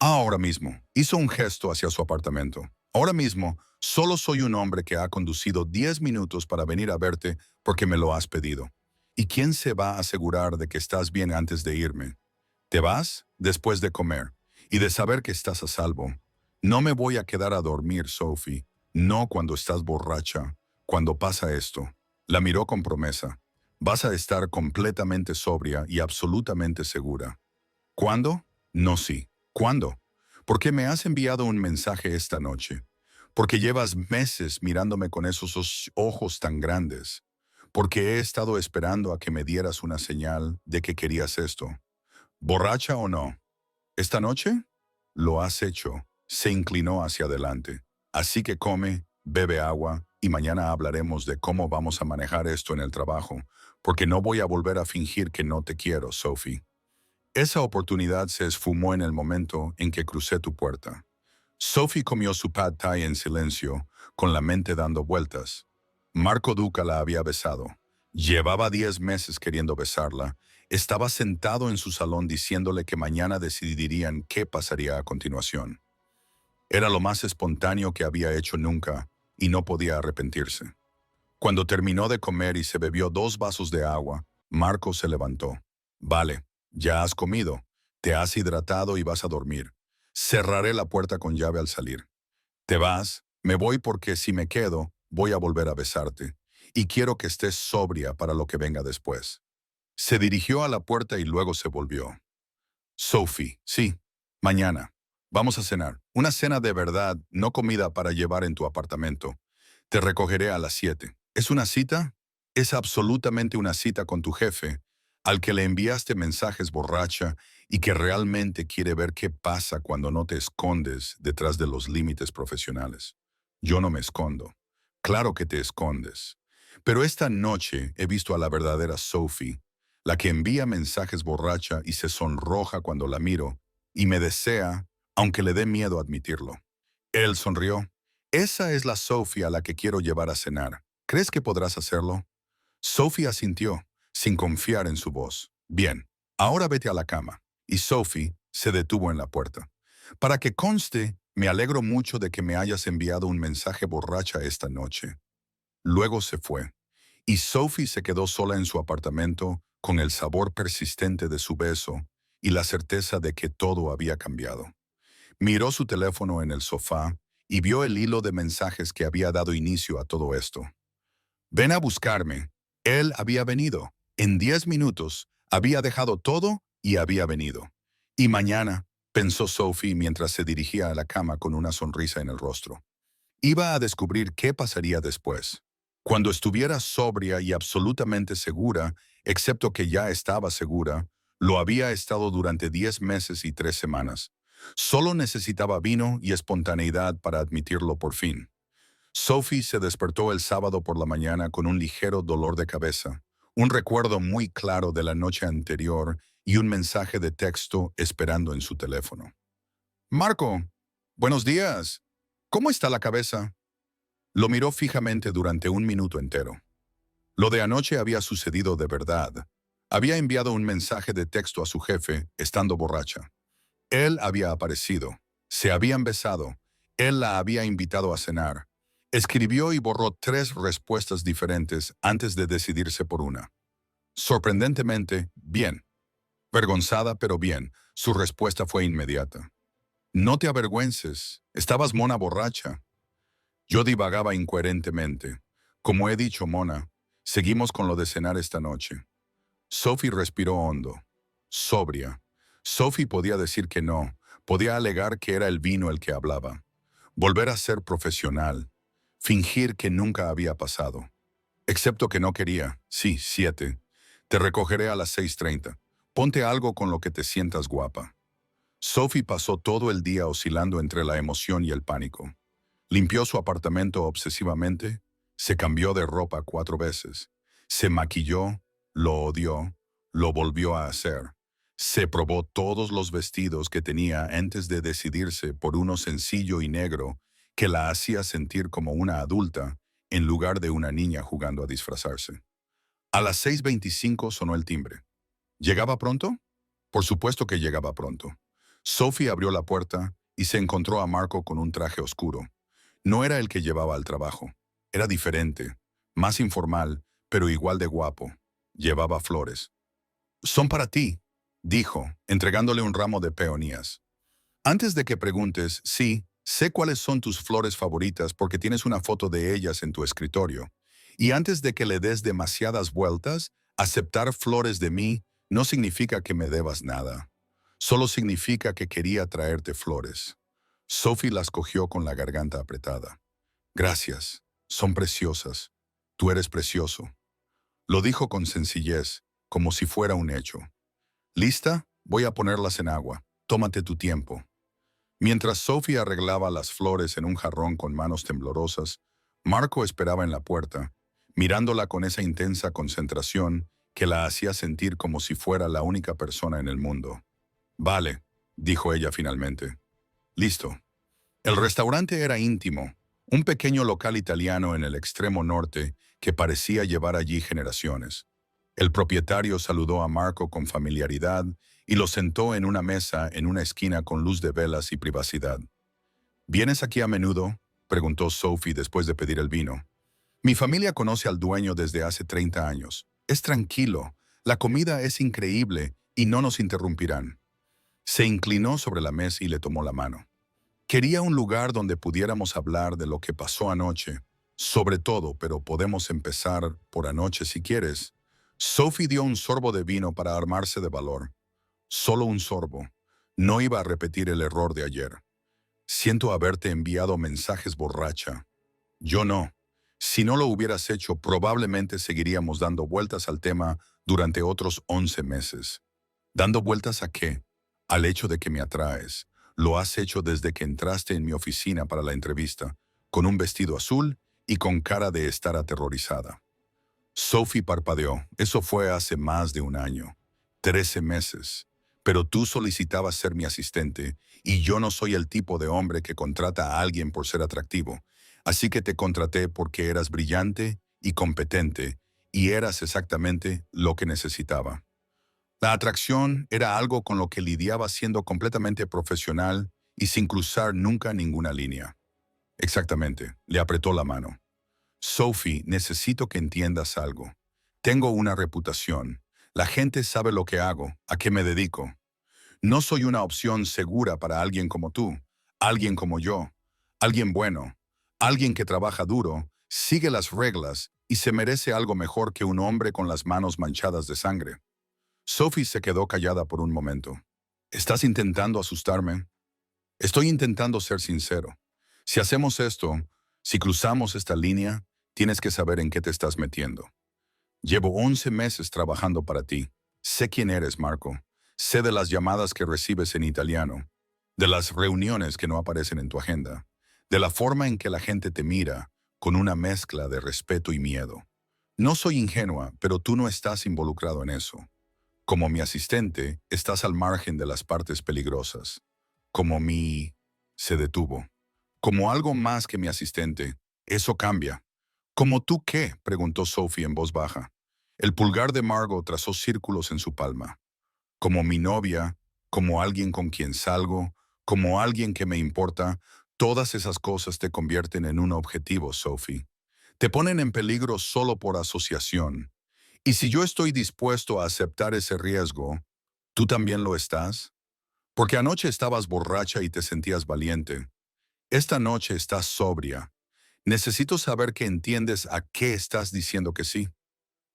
Ahora mismo». Hizo un gesto hacia su apartamento. «Ahora mismo, solo soy un hombre que ha conducido 10 minutos para venir a verte porque me lo has pedido. ¿Y quién se va a asegurar de que estás bien antes de irme? Te vas después de comer y de saber que estás a salvo. No me voy a quedar a dormir, Sophie. No cuando estás borracha. Cuando pasa esto. La miró con promesa. Vas a estar completamente sobria y absolutamente segura. ¿Cuándo? No, sí. ¿Cuándo? Porque me has enviado un mensaje esta noche. Porque llevas meses mirándome con esos ojos tan grandes. Porque he estado esperando a que me dieras una señal de que querías esto. ¿Borracha o no? ¿Esta noche? Lo has hecho. Se inclinó hacia adelante. Así que come, bebe agua y mañana hablaremos de cómo vamos a manejar esto en el trabajo, porque no voy a volver a fingir que no te quiero, Sophie. Esa oportunidad se esfumó en el momento en que crucé tu puerta. Sophie comió su pad thai en silencio, con la mente dando vueltas. Marco Duca la había besado. Llevaba 10 meses queriendo besarla. Estaba sentado en su salón diciéndole que mañana decidirían qué pasaría a continuación. Era lo más espontáneo que había hecho nunca, y no podía arrepentirse. Cuando terminó de comer y se bebió 2 vasos de agua, Marco se levantó. Vale, ya has comido, te has hidratado y vas a dormir. Cerraré la puerta con llave al salir. Te vas, me voy porque si me quedo, voy a volver a besarte. Y quiero que estés sobria para lo que venga después. Se dirigió a la puerta y luego se volvió. Sophie, sí, mañana. Vamos a cenar. Una cena de verdad, no comida para llevar en tu apartamento. Te recogeré a las 7. ¿Es una cita? Es absolutamente una cita con tu jefe, al que le enviaste mensajes borracha y que realmente quiere ver qué pasa cuando no te escondes detrás de los límites profesionales. Yo no me escondo. Claro que te escondes. Pero esta noche he visto a la verdadera Sophie, la que envía mensajes borracha y se sonroja cuando la miro, y me desea, aunque le dé miedo admitirlo. Él sonrió. Esa es la Sophie a la que quiero llevar a cenar. ¿Crees que podrás hacerlo? Sophie asintió, sin confiar en su voz. Bien, ahora vete a la cama. Y Sophie se detuvo en la puerta. Para que conste, me alegro mucho de que me hayas enviado un mensaje borracha esta noche. Luego se fue, y Sophie se quedó sola en su apartamento con el sabor persistente de su beso y la certeza de que todo había cambiado. Miró su teléfono en el sofá y vio el hilo de mensajes que había dado inicio a todo esto. Ven a buscarme. Él había venido. En 10 minutos había dejado todo y había venido. Y mañana, pensó Sophie mientras se dirigía a la cama con una sonrisa en el rostro. Iba a descubrir qué pasaría después. Cuando estuviera sobria y absolutamente segura, excepto que ya estaba segura, lo había estado durante 10 meses y 3 semanas. Solo necesitaba vino y espontaneidad para admitirlo por fin. Sophie se despertó el sábado por la mañana con un ligero dolor de cabeza, un recuerdo muy claro de la noche anterior y un mensaje de texto esperando en su teléfono. Marco, buenos días. ¿Cómo está la cabeza? Lo miró fijamente durante un minuto entero. Lo de anoche había sucedido de verdad. Había enviado un mensaje de texto a su jefe, estando borracha. Él había aparecido. Se habían besado. Él la había invitado a cenar. Escribió y borró 3 respuestas diferentes antes de decidirse por una. Sorprendentemente, bien. Vergonzada, pero bien, su respuesta fue inmediata. No te avergüences. Estabas mona borracha. Yo divagaba incoherentemente. Como he dicho, Mona, seguimos con lo de cenar esta noche. Sophie respiró hondo. Sobria. Sophie podía decir que no, podía alegar que era el vino el que hablaba. Volver a ser profesional. Fingir que nunca había pasado. Excepto que no quería. Sí, 7. Te recogeré a las 6:30. Ponte algo con lo que te sientas guapa. Sophie pasó todo el día oscilando entre la emoción y el pánico. Limpió su apartamento obsesivamente, se cambió de ropa 4 veces, se maquilló, lo odió, lo volvió a hacer. Se probó todos los vestidos que tenía antes de decidirse por uno sencillo y negro que la hacía sentir como una adulta en lugar de una niña jugando a disfrazarse. A las 6:25 sonó el timbre. ¿Llegaba pronto? Por supuesto que llegaba pronto. Sophie abrió la puerta y se encontró a Marco con un traje oscuro. No era el que llevaba al trabajo. Era diferente, más informal, pero igual de guapo. Llevaba flores. Son para ti, dijo, entregándole un ramo de peonías. Antes de que preguntes, sí, sé cuáles son tus flores favoritas porque tienes una foto de ellas en tu escritorio. Y antes de que le des demasiadas vueltas, aceptar flores de mí no significa que me debas nada. Solo significa que quería traerte flores. Sophie las cogió con la garganta apretada. Gracias, son preciosas. Tú eres precioso. Lo dijo con sencillez, como si fuera un hecho. ¿Lista? Voy a ponerlas en agua. Tómate tu tiempo. Mientras Sophie arreglaba las flores en un jarrón con manos temblorosas, Marco esperaba en la puerta, mirándola con esa intensa concentración que la hacía sentir como si fuera la única persona en el mundo. Vale, dijo ella finalmente. Listo. El restaurante era íntimo, un pequeño local italiano en el extremo norte que parecía llevar allí generaciones. El propietario saludó a Marco con familiaridad y lo sentó en una mesa en una esquina con luz de velas y privacidad. ¿Vienes aquí a menudo?, preguntó Sophie después de pedir el vino. Mi familia conoce al dueño desde hace 30 años. Es tranquilo, la comida es increíble y no nos interrumpirán. Se inclinó sobre la mesa y le tomó la mano. Quería un lugar donde pudiéramos hablar de lo que pasó anoche. Sobre todo, pero podemos empezar por anoche si quieres. Sophie dio un sorbo de vino para armarse de valor. Solo un sorbo. No iba a repetir el error de ayer. Siento haberte enviado mensajes borracha. Yo no. Si no lo hubieras hecho, probablemente seguiríamos dando vueltas al tema durante otros 11 meses. ¿Dando vueltas a qué? Al hecho de que me atraes. Lo has hecho desde que entraste en mi oficina para la entrevista, con un vestido azul y con cara de estar aterrorizada. Sophie parpadeó. Eso fue hace más de un año. 13 meses. Pero tú solicitabas ser mi asistente y yo no soy el tipo de hombre que contrata a alguien por ser atractivo. Así que te contraté porque eras brillante y competente y eras exactamente lo que necesitaba. La atracción era algo con lo que lidiaba siendo completamente profesional y sin cruzar nunca ninguna línea. Exactamente, le apretó la mano. Sophie, necesito que entiendas algo. Tengo una reputación. La gente sabe lo que hago, a qué me dedico. No soy una opción segura para alguien como tú, alguien como yo, alguien bueno, alguien que trabaja duro, sigue las reglas y se merece algo mejor que un hombre con las manos manchadas de sangre. Sophie se quedó callada por un momento. ¿Estás intentando asustarme? Estoy intentando ser sincero. Si hacemos esto, si cruzamos esta línea, tienes que saber en qué te estás metiendo. Llevo 11 meses trabajando para ti. Sé quién eres, Marco. Sé de las llamadas que recibes en italiano, de las reuniones que no aparecen en tu agenda, de la forma en que la gente te mira, con una mezcla de respeto y miedo. No soy ingenua, pero tú no estás involucrado en eso. Como mi asistente, estás al margen de las partes peligrosas. Como mi... Se detuvo. Como algo más que mi asistente. Eso cambia. ¿Cómo tú qué?, preguntó Sophie en voz baja. El pulgar de Margot trazó círculos en su palma. Como mi novia, como alguien con quien salgo, como alguien que me importa, todas esas cosas te convierten en un objetivo, Sophie. Te ponen en peligro solo por asociación. Y si yo estoy dispuesto a aceptar ese riesgo, ¿tú también lo estás? Porque anoche estabas borracha y te sentías valiente. Esta noche estás sobria. Necesito saber que entiendes a qué estás diciendo que sí.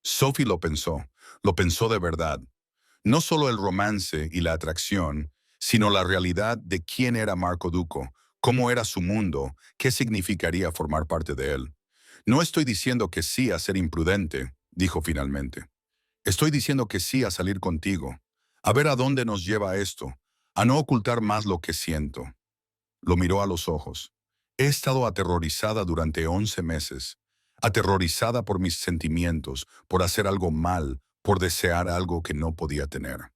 Sophie lo pensó de verdad. No solo el romance y la atracción, sino la realidad de quién era Marco Duco, cómo era su mundo, qué significaría formar parte de él. No estoy diciendo que sí a ser imprudente, dijo finalmente. Estoy diciendo que sí a salir contigo, a ver a dónde nos lleva esto, a no ocultar más lo que siento. Lo miró a los ojos. He estado aterrorizada durante 11 meses, aterrorizada por mis sentimientos, por hacer algo mal, por desear algo que no podía tener.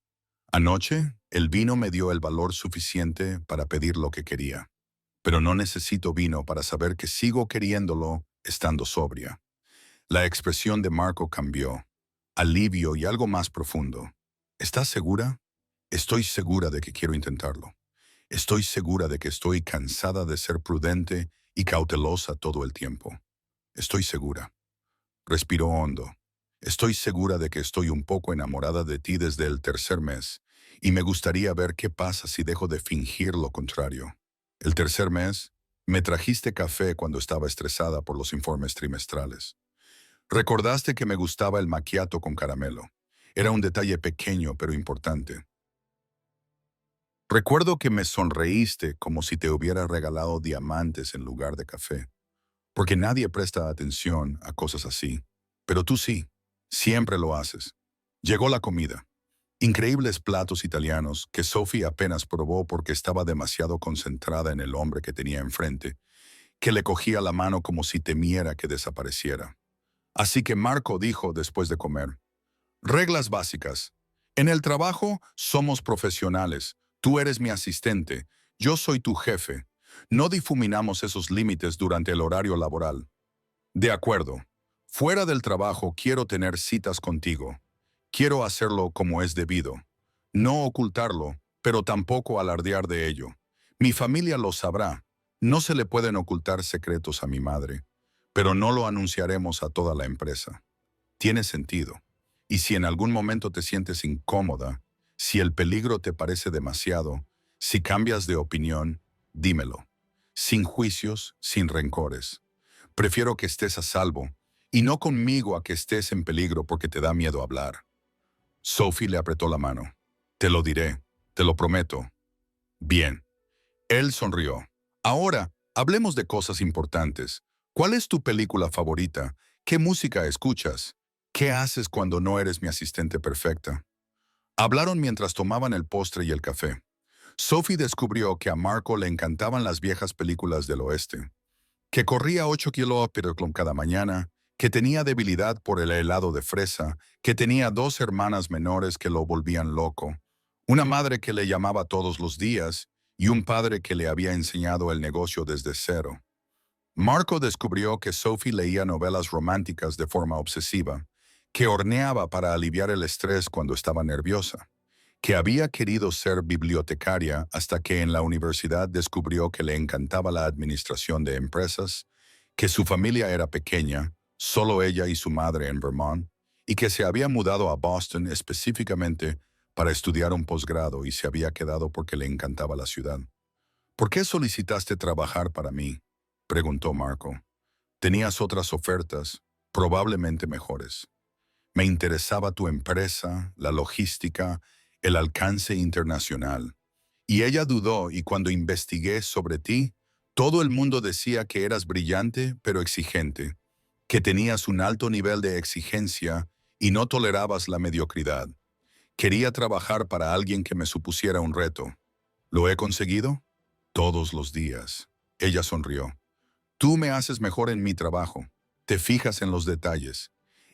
Anoche, el vino me dio el valor suficiente para pedir lo que quería. Pero no necesito vino para saber que sigo queriéndolo estando sobria. La expresión de Marco cambió. Alivio y algo más profundo. ¿Estás segura? Estoy segura de que quiero intentarlo. Estoy segura de que estoy cansada de ser prudente y cautelosa todo el tiempo. Estoy segura. Respiró hondo. Estoy segura de que estoy un poco enamorada de ti desde el tercer mes, y me gustaría ver qué pasa si dejo de fingir lo contrario. El tercer mes, me trajiste café cuando estaba estresada por los informes trimestrales. Recordaste que me gustaba el macchiato con caramelo. Era un detalle pequeño pero importante. Recuerdo que me sonreíste como si te hubiera regalado diamantes en lugar de café, porque nadie presta atención a cosas así. Pero tú sí, siempre lo haces. Llegó la comida. Increíbles platos italianos que Sophie apenas probó porque estaba demasiado concentrada en el hombre que tenía enfrente, que le cogía la mano como si temiera que desapareciera. Así que Marco dijo después de comer: reglas básicas. En el trabajo somos profesionales. Tú eres mi asistente. Yo soy tu jefe. No difuminamos esos límites durante el horario laboral. De acuerdo. Fuera del trabajo quiero tener citas contigo. Quiero hacerlo como es debido. No ocultarlo, pero tampoco alardear de ello. Mi familia lo sabrá. No se le pueden ocultar secretos a mi madre, pero no lo anunciaremos a toda la empresa. Tiene sentido. Y si en algún momento te sientes incómoda, si el peligro te parece demasiado, si cambias de opinión, dímelo. Sin juicios, sin rencores. Prefiero que estés a salvo, y no conmigo a que estés en peligro porque te da miedo hablar. Sophie le apretó la mano. Te lo diré, te lo prometo. Bien. Él sonrió. Ahora, hablemos de cosas importantes. ¿Cuál es tu película favorita? ¿Qué música escuchas? ¿Qué haces cuando no eres mi asistente perfecta? Hablaron mientras tomaban el postre y el café. Sophie descubrió que a Marco le encantaban las viejas películas del oeste, que corría 8 kilómetros cada mañana, que tenía debilidad por el helado de fresa, que tenía dos hermanas menores que lo volvían loco, una madre que le llamaba todos los días y un padre que le había enseñado el negocio desde cero. Marco descubrió que Sophie leía novelas románticas de forma obsesiva, que horneaba para aliviar el estrés cuando estaba nerviosa, que había querido ser bibliotecaria hasta que en la universidad descubrió que le encantaba la administración de empresas, que su familia era pequeña, solo ella y su madre en Vermont, y que se había mudado a Boston específicamente para estudiar un posgrado y se había quedado porque le encantaba la ciudad. ¿Por qué solicitaste trabajar para mí?, preguntó Marco. Tenías otras ofertas, probablemente mejores. Me interesaba tu empresa, la logística, el alcance internacional. Y ella dudó y cuando investigué sobre ti, todo el mundo decía que eras brillante pero exigente, que tenías un alto nivel de exigencia y no tolerabas la mediocridad. Quería trabajar para alguien que me supusiera un reto. ¿Lo he conseguido? Todos los días. Ella sonrió. Tú me haces mejor en mi trabajo. Te fijas en los detalles.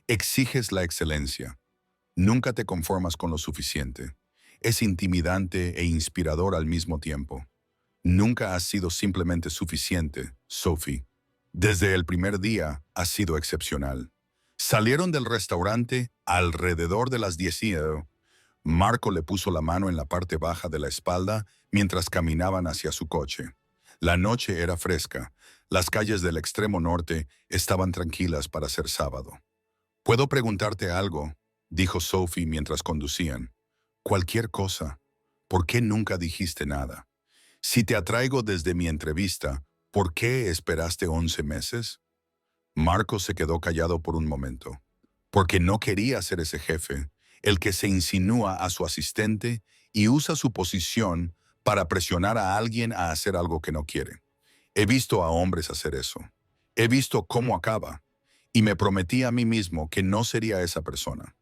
Exiges la excelencia. Nunca te conformas con lo suficiente. Es intimidante e inspirador al mismo tiempo. Nunca has sido simplemente suficiente, Sophie. Desde el primer día has sido excepcional. Salieron del restaurante alrededor de las 10:00. Marco le puso la mano en la parte baja de la espalda mientras caminaban hacia su coche. La noche era fresca. Las calles del extremo norte estaban tranquilas para ser sábado. «¿Puedo preguntarte algo?», dijo Sophie mientras conducían. «Cualquier cosa. ¿Por qué nunca dijiste nada? Si te atraigo desde mi entrevista, ¿por qué esperaste 11 meses?» Marco se quedó callado por un momento. Porque no quería ser ese jefe, el que se insinúa a su asistente y usa su posición para presionar a alguien a hacer algo que no quiere. He visto a hombres hacer eso. He visto cómo acaba. Y me prometí a mí mismo que no sería esa persona.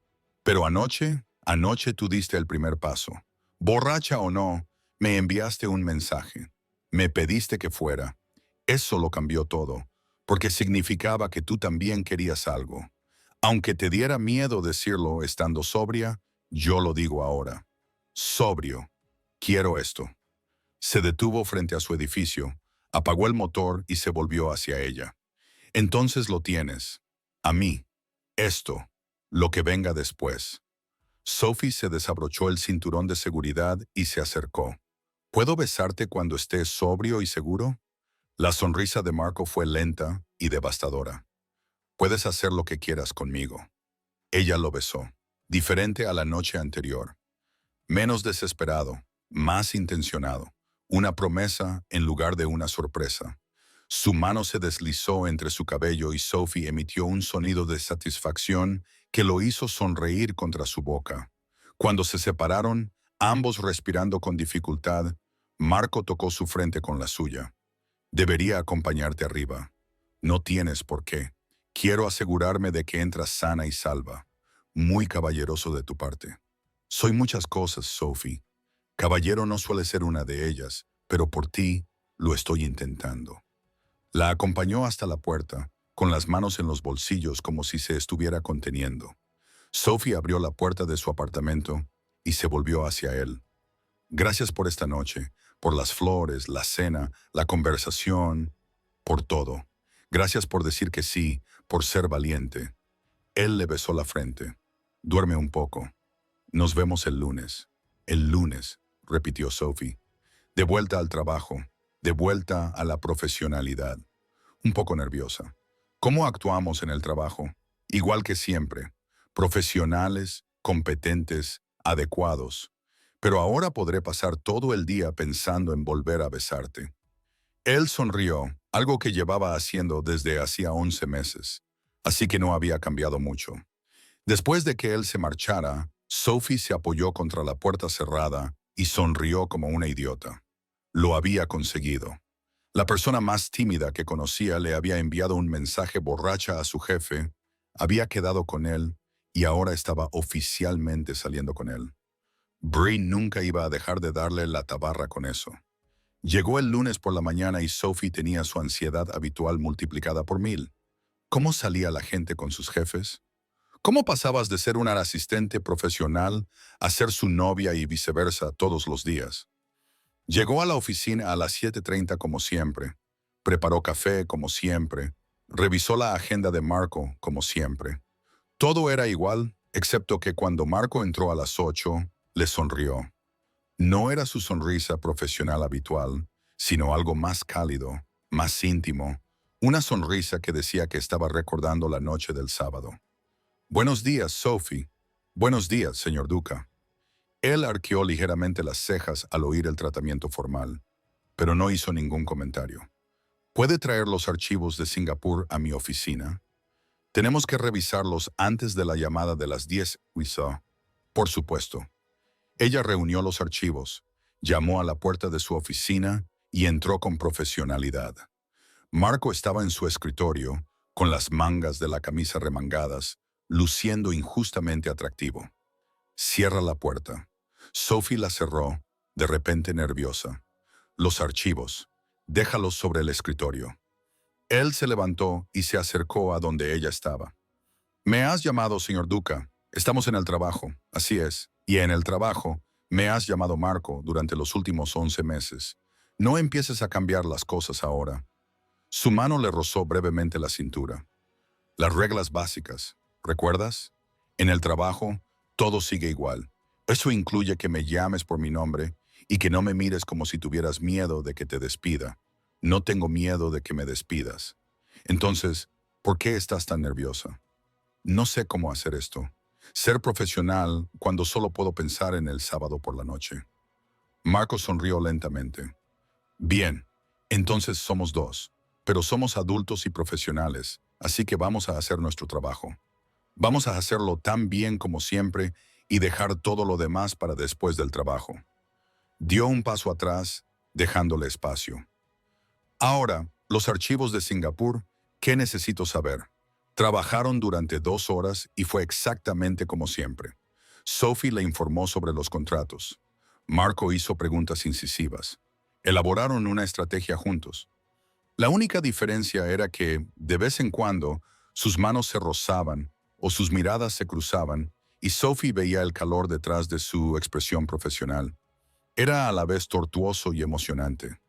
Pero anoche tú diste el primer paso. Borracha o no, me enviaste un mensaje. Me pediste que fuera. Eso lo cambió todo, porque significaba que tú también querías algo. Aunque te diera miedo decirlo estando sobria, yo lo digo ahora. Sobrio. Quiero esto. Se detuvo frente a su edificio, apagó el motor y se volvió hacia ella. Entonces lo tienes. A mí. Esto. Lo que venga después. Sophie se desabrochó el cinturón de seguridad y se acercó. ¿Puedo besarte cuando estés sobrio y seguro? La sonrisa de Marco fue lenta y devastadora. Puedes hacer lo que quieras conmigo. Ella lo besó, diferente a la noche anterior, menos desesperado, más intencionado, una promesa en lugar de una sorpresa. Su mano se deslizó entre su cabello y Sophie emitió un sonido de satisfacción que lo hizo sonreír contra su boca. Cuando se separaron, ambos respirando con dificultad, Marco tocó su frente con la suya. Debería acompañarte arriba. No tienes por qué. Quiero asegurarme de que entras sana y salva. Muy caballeroso de tu parte. Soy muchas cosas, Sophie. Caballero no suele ser una de ellas, pero por ti lo estoy intentando. La acompañó hasta la puerta, con las manos en los bolsillos como si se estuviera conteniendo. Sophie abrió la puerta de su apartamento y se volvió hacia él. Gracias por esta noche, por las flores, la cena, la conversación, por todo. Gracias por decir que sí, por ser valiente. Él le besó la frente. Duerme un poco. Nos vemos el lunes. El lunes, repitió Sophie. De vuelta al trabajo, de vuelta a la profesionalidad. Un poco nerviosa. ¿Cómo actuamos en el trabajo? Igual que siempre. Profesionales, competentes, adecuados. Pero ahora podré pasar todo el día pensando en volver a besarte. Él sonrió, algo que llevaba haciendo desde hacía 11 meses. Así que no había cambiado mucho. Después de que él se marchara, Sophie se apoyó contra la puerta cerrada y sonrió como una idiota. Lo había conseguido. La persona más tímida que conocía le había enviado un mensaje borracha a su jefe, había quedado con él y ahora estaba oficialmente saliendo con él. Bree nunca iba a dejar de darle la tabarra con eso. Llegó el lunes por la mañana y Sophie tenía su ansiedad habitual multiplicada por 1000. ¿Cómo salía la gente con sus jefes? ¿Cómo pasabas de ser una asistente profesional a ser su novia y viceversa todos los días? Llegó a la oficina a las 7:30 como siempre. Preparó café como siempre. Revisó la agenda de Marco como siempre. Todo era igual, excepto que cuando Marco entró a las 8, le sonrió. No era su sonrisa profesional habitual, sino algo más cálido, más íntimo. Una sonrisa que decía que estaba recordando la noche del sábado. Buenos días, Sophie. Buenos días, señor Duca. Él arqueó ligeramente las cejas al oír el tratamiento formal, pero no hizo ningún comentario. ¿Puede traer los archivos de Singapur a mi oficina? Tenemos que revisarlos antes de la llamada de las 10, Wisa. Por supuesto. Ella reunió los archivos, llamó a la puerta de su oficina y entró con profesionalidad. Marco estaba en su escritorio, con las mangas de la camisa remangadas, luciendo injustamente atractivo. Cierra la puerta. Sophie la cerró, de repente nerviosa. Los archivos. Déjalos sobre el escritorio. Él se levantó y se acercó a donde ella estaba. Me has llamado, señor Duca. Estamos en el trabajo, así es. Y en el trabajo, me has llamado Marco durante los últimos 11 meses. No empieces a cambiar las cosas ahora. Su mano le rozó brevemente la cintura. Las reglas básicas, ¿recuerdas? En el trabajo, todo sigue igual. Eso incluye que me llames por mi nombre y que no me mires como si tuvieras miedo de que te despida. No tengo miedo de que me despidas. Entonces, ¿por qué estás tan nerviosa? No sé cómo hacer esto. Ser profesional cuando solo puedo pensar en el sábado por la noche. Marco sonrió lentamente. Bien, entonces somos dos, pero somos adultos y profesionales, así que vamos a hacer nuestro trabajo. Vamos a hacerlo tan bien como siempre y dejar todo lo demás para después del trabajo. Dio un paso atrás, dejándole espacio. Ahora, los archivos de Singapur, ¿qué necesito saber? Trabajaron durante 2 horas y fue exactamente como siempre. Sophie le informó sobre los contratos. Marco hizo preguntas incisivas. Elaboraron una estrategia juntos. La única diferencia era que, de vez en cuando, sus manos se rozaban o sus miradas se cruzaban y Sophie veía el calor detrás de su expresión profesional. Era a la vez tortuoso y emocionante.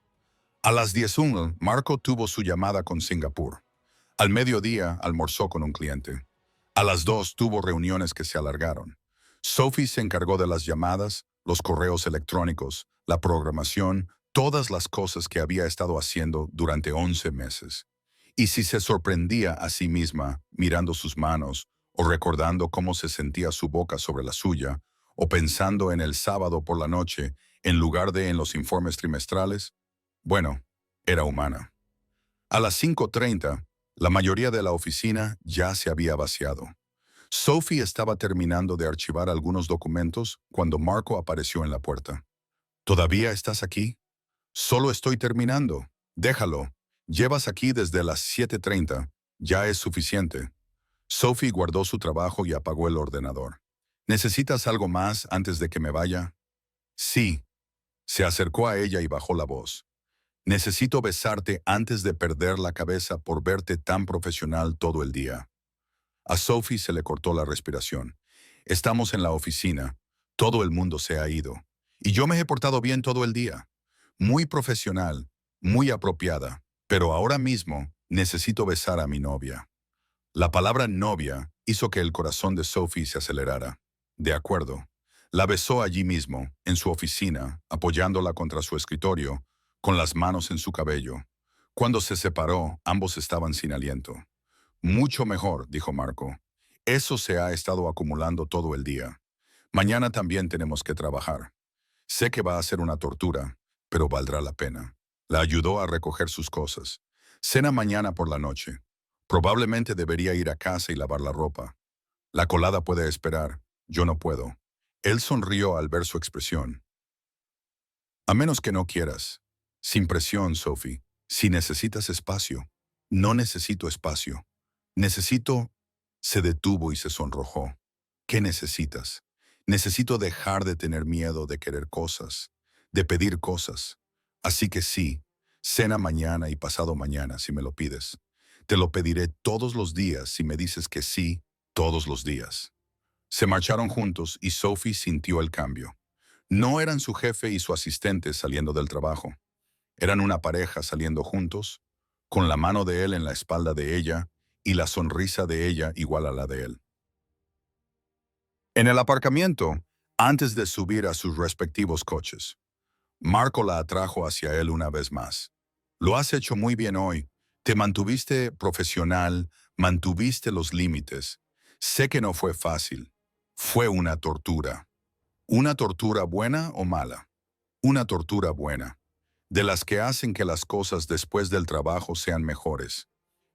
A las 10:01, Marco tuvo su llamada con Singapur. Al mediodía, almorzó con un cliente. A las 2 tuvo reuniones que se alargaron. Sophie se encargó de las llamadas, los correos electrónicos, la programación, todas las cosas que había estado haciendo durante 11 meses. Y si se sorprendía a sí misma, mirando sus manos, o recordando cómo se sentía su boca sobre la suya, o pensando en el sábado por la noche en lugar de en los informes trimestrales, bueno, era humana. A las 5:30, la mayoría de la oficina ya se había vaciado. Sophie estaba terminando de archivar algunos documentos cuando Marco apareció en la puerta. ¿Todavía estás aquí? Solo estoy terminando. Déjalo. Llevas aquí desde las 7:30. Ya es suficiente. Sophie guardó su trabajo y apagó el ordenador. ¿Necesitas algo más antes de que me vaya? Sí. Se acercó a ella y bajó la voz. Necesito besarte antes de perder la cabeza por verte tan profesional todo el día. A Sophie se le cortó la respiración. Estamos en la oficina. Todo el mundo se ha ido. Y yo me he portado bien todo el día. Muy profesional, muy apropiada. Pero ahora mismo necesito besar a mi novia. La palabra novia hizo que el corazón de Sophie se acelerara. De acuerdo. La besó allí mismo, en su oficina, apoyándola contra su escritorio, con las manos en su cabello. Cuando se separó, ambos estaban sin aliento. Mucho mejor, dijo Marco. Eso se ha estado acumulando todo el día. Mañana también tenemos que trabajar. Sé que va a ser una tortura, pero valdrá la pena. La ayudó a recoger sus cosas. Cena mañana por la noche. Probablemente debería ir a casa y lavar la ropa. La colada puede esperar. Yo no puedo. Él sonrió al ver su expresión. A menos que no quieras. Sin presión, Sophie. Si necesitas espacio. No necesito espacio. Necesito... Se detuvo y se sonrojó. ¿Qué necesitas? Necesito dejar de tener miedo de querer cosas, de pedir cosas. Así que sí, cena mañana y pasado mañana si me lo pides. Te lo pediré todos los días si me dices que sí, todos los días. Se marcharon juntos y Sophie sintió el cambio. No eran su jefe y su asistente saliendo del trabajo. Eran una pareja saliendo juntos, con la mano de él en la espalda de ella y la sonrisa de ella igual a la de él. En el aparcamiento, antes de subir a sus respectivos coches, Marco la atrajo hacia él una vez más. Lo has hecho muy bien hoy. Te mantuviste profesional, mantuviste los límites. Sé que no fue fácil. Fue una tortura. ¿Una tortura buena o mala? Una tortura buena. De las que hacen que las cosas después del trabajo sean mejores.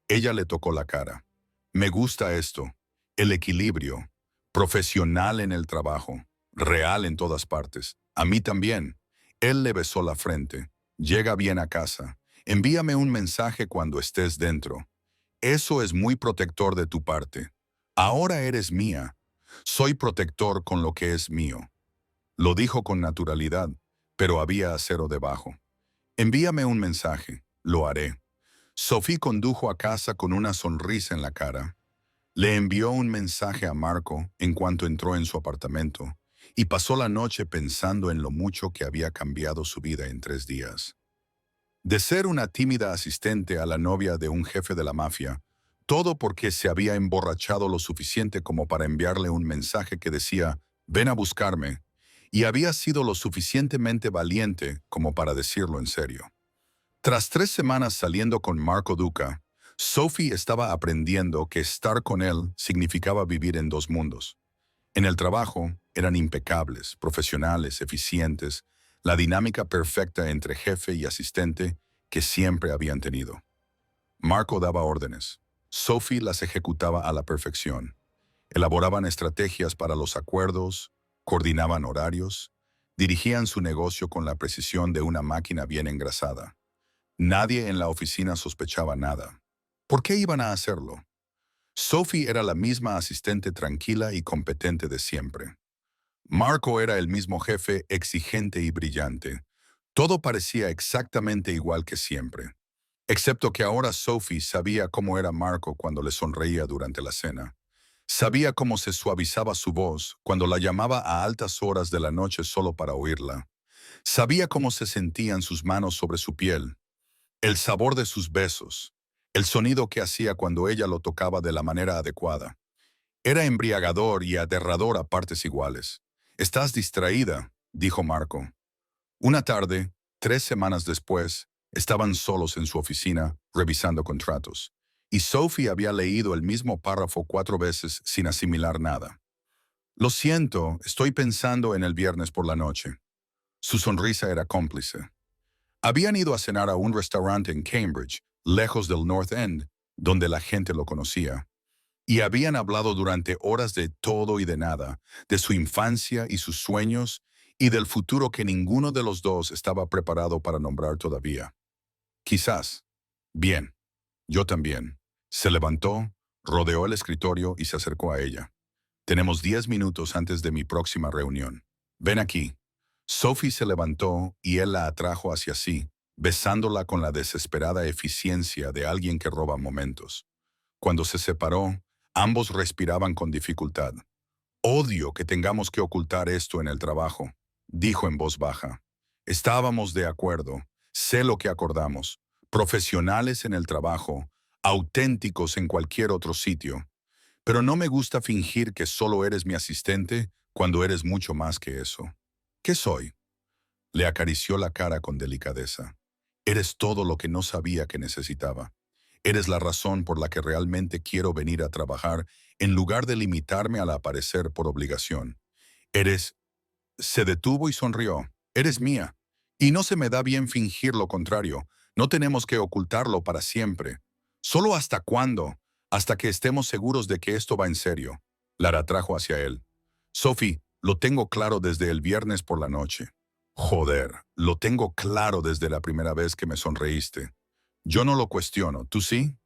Ella le tocó la cara. Me gusta esto. El equilibrio. Profesional en el trabajo. Real en todas partes. A mí también. Él le besó la frente. Llega bien a casa. Envíame un mensaje cuando estés dentro. Eso es muy protector de tu parte. Ahora eres mía. Soy protector con lo que es mío. Lo dijo con naturalidad, pero había acero debajo. Envíame un mensaje. Lo haré. Sophie condujo a casa con una sonrisa en la cara. Le envió un mensaje a Marco en cuanto entró en su apartamento y pasó la noche pensando en lo mucho que había cambiado su vida en 3 días. De ser una tímida asistente a la novia de un jefe de la mafia, todo porque se había emborrachado lo suficiente como para enviarle un mensaje que decía, ven a buscarme, y había sido lo suficientemente valiente como para decirlo en serio. Tras 3 semanas saliendo con Marco Duca, Sophie estaba aprendiendo que estar con él significaba vivir en dos mundos. En el trabajo eran impecables, profesionales, eficientes, la dinámica perfecta entre jefe y asistente que siempre habían tenido. Marco daba órdenes. Sophie las ejecutaba a la perfección. Elaboraban estrategias para los acuerdos, coordinaban horarios, dirigían su negocio con la precisión de una máquina bien engrasada. Nadie en la oficina sospechaba nada. ¿Por qué iban a hacerlo? Sophie era la misma asistente tranquila y competente de siempre. Marco era el mismo jefe exigente y brillante. Todo parecía exactamente igual que siempre, excepto que ahora Sophie sabía cómo era Marco cuando le sonreía durante la cena. Sabía cómo se suavizaba su voz cuando la llamaba a altas horas de la noche solo para oírla. Sabía cómo se sentían sus manos sobre su piel, el sabor de sus besos, el sonido que hacía cuando ella lo tocaba de la manera adecuada. Era embriagador y aterrador a partes iguales. «Estás distraída», dijo Marco. Una tarde, 3 semanas después, estaban solos en su oficina, revisando contratos. y Sophie había leído el mismo párrafo 4 veces sin asimilar nada. Lo siento, estoy pensando en el viernes por la noche. Su sonrisa era cómplice. Habían ido a cenar a un restaurante en Cambridge, lejos del North End, donde la gente lo conocía. Y habían hablado durante horas de todo y de nada, de su infancia y sus sueños, y del futuro que ninguno de los dos estaba preparado para nombrar todavía. Quizás. Bien. Yo también. Se levantó, rodeó el escritorio y se acercó a ella. Tenemos 10 minutos antes de mi próxima reunión. Ven aquí. Sophie se levantó y él la atrajo hacia sí, besándola con la desesperada eficiencia de alguien que roba momentos. Cuando se separó, ambos respiraban con dificultad. Odio que tengamos que ocultar esto en el trabajo, dijo en voz baja. Estábamos de acuerdo, sé lo que acordamos, profesionales en el trabajo, auténticos en cualquier otro sitio. Pero no me gusta fingir que solo eres mi asistente cuando eres mucho más que eso. ¿Qué soy? Le acarició la cara con delicadeza. Eres todo lo que no sabía que necesitaba. Eres la razón por la que realmente quiero venir a trabajar en lugar de limitarme al aparecer por obligación. Eres... Se detuvo y sonrió. Eres mía. Y no se me da bien fingir lo contrario. No tenemos que ocultarlo para siempre. ¿Solo hasta cuándo? Hasta que estemos seguros de que esto va en serio. Lara atrajo hacia él. Sophie, lo tengo claro desde el viernes por la noche. Joder, lo tengo claro desde la primera vez que me sonreíste. Yo no lo cuestiono, ¿tú sí?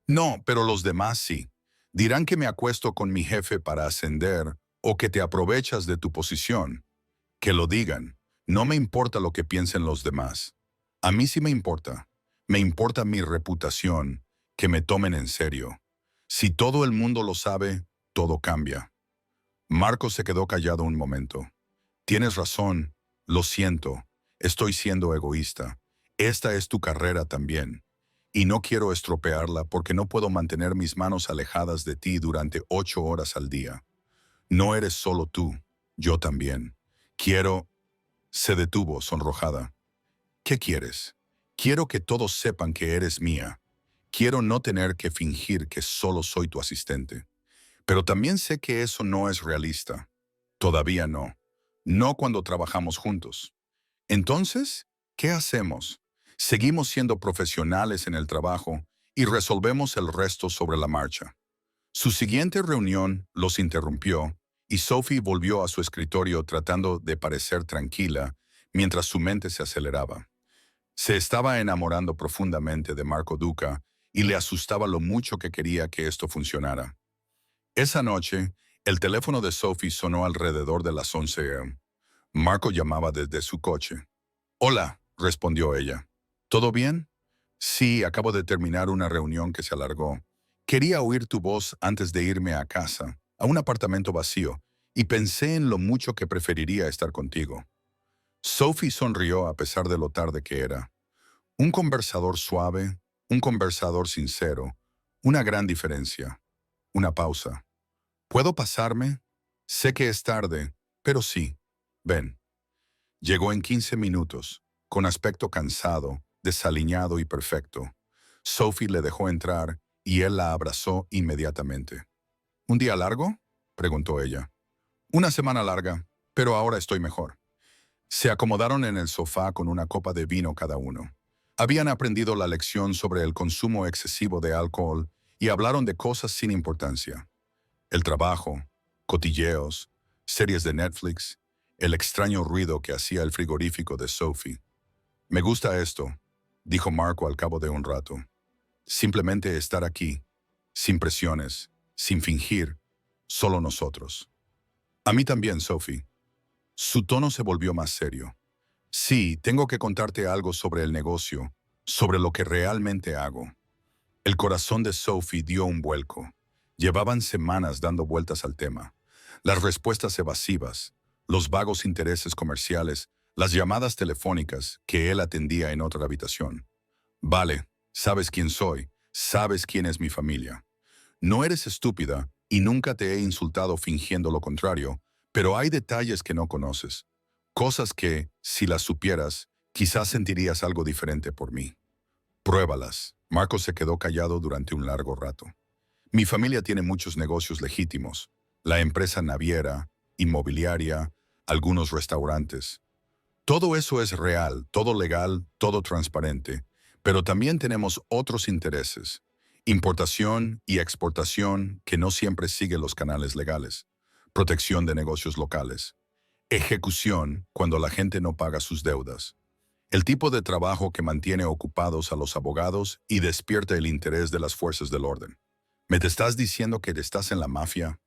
No, pero los demás sí. Dirán que me acuesto con mi jefe para ascender o que te aprovechas de tu posición. Que lo digan. No me importa lo que piensen los demás. A mí sí me importa. Me importa mi reputación, que me tomen en serio. Si todo el mundo lo sabe, todo cambia. Marcos se quedó callado un momento. Tienes razón, lo siento, estoy siendo egoísta. Esta es tu carrera también. Y no quiero estropearla porque no puedo mantener mis manos alejadas de ti durante 8 horas al día. No eres solo tú, yo también. Quiero... Se detuvo, sonrojada. ¿Qué quieres? Quiero que todos sepan que eres mía. Quiero no tener que fingir que solo soy tu asistente. Pero también sé que eso no es realista. Todavía no. No cuando trabajamos juntos. Entonces, ¿qué hacemos? Seguimos siendo profesionales en el trabajo y resolvemos el resto sobre la marcha. Su siguiente reunión los interrumpió y Sophie volvió a su escritorio tratando de parecer tranquila mientras su mente se aceleraba. Se estaba enamorando profundamente de Marco Duca y le asustaba lo mucho que quería que esto funcionara. Esa noche, el teléfono de Sophie sonó alrededor de las 11 a.m. Marco llamaba desde su coche. Hola, respondió ella. ¿Todo bien? Sí, acabo de terminar una reunión que se alargó. Quería oír tu voz antes de irme a casa, a un apartamento vacío, y pensé en lo mucho que preferiría estar contigo. Sophie sonrió a pesar de lo tarde que era. Un conversador suave, un conversador sincero, una gran diferencia. Una pausa. ¿Puedo pasarme? Sé que es tarde, pero sí. Ven. Llegó en 15 minutos, con aspecto cansado, desaliñado y perfecto. Sophie le dejó entrar y él la abrazó inmediatamente. ¿Un día largo?, preguntó ella. Una semana larga, pero ahora estoy mejor. Se acomodaron en el sofá con una copa de vino cada uno. Habían aprendido la lección sobre el consumo excesivo de alcohol y hablaron de cosas sin importancia. El trabajo, cotilleos, series de Netflix, el extraño ruido que hacía el frigorífico de Sophie. Me gusta esto, dijo Marco al cabo de un rato. Simplemente estar aquí, sin presiones, sin fingir, solo nosotros. A mí también, Sophie. Su tono se volvió más serio. Sí, tengo que contarte algo sobre el negocio, sobre lo que realmente hago. El corazón de Sophie dio un vuelco. Llevaban semanas dando vueltas al tema. Las respuestas evasivas, los vagos intereses comerciales, las llamadas telefónicas que él atendía en otra habitación. Vale, sabes quién soy, sabes quién es mi familia. No eres estúpida y nunca te he insultado fingiendo lo contrario, pero hay detalles que no conoces. Cosas que, si las supieras, quizás sentirías algo diferente por mí. Pruébalas, Marco se quedó callado durante un largo rato. Mi familia tiene muchos negocios legítimos. La empresa naviera, inmobiliaria, algunos restaurantes. Todo eso es real, todo legal, todo transparente. Pero también tenemos otros intereses. Importación y exportación que no siempre sigue los canales legales. Protección de negocios locales. Ejecución cuando la gente no paga sus deudas. El tipo de trabajo que mantiene ocupados a los abogados y despierta el interés de las fuerzas del orden. ¿Me te estás diciendo que estás en la mafia?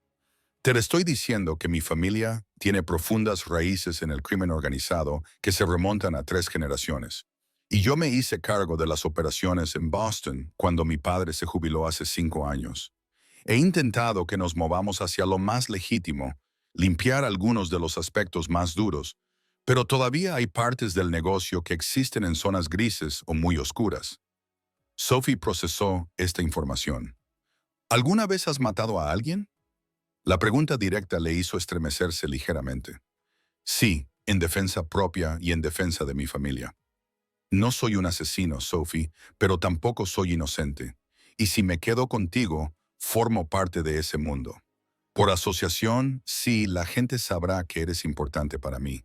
Te estoy diciendo que mi familia tiene profundas raíces en el crimen organizado que se remontan a 3 generaciones. Y yo me hice cargo de las operaciones en Boston cuando mi padre se jubiló hace 5 años. He intentado que nos movamos hacia lo más legítimo, limpiar algunos de los aspectos más duros, pero todavía hay partes del negocio que existen en zonas grises o muy oscuras. Sophie procesó esta información. ¿Alguna vez has matado a alguien? La pregunta directa le hizo estremecerse ligeramente. Sí, en defensa propia y en defensa de mi familia. No soy un asesino, Sophie, pero tampoco soy inocente. Y si me quedo contigo, formo parte de ese mundo. Por asociación, sí, la gente sabrá que eres importante para mí.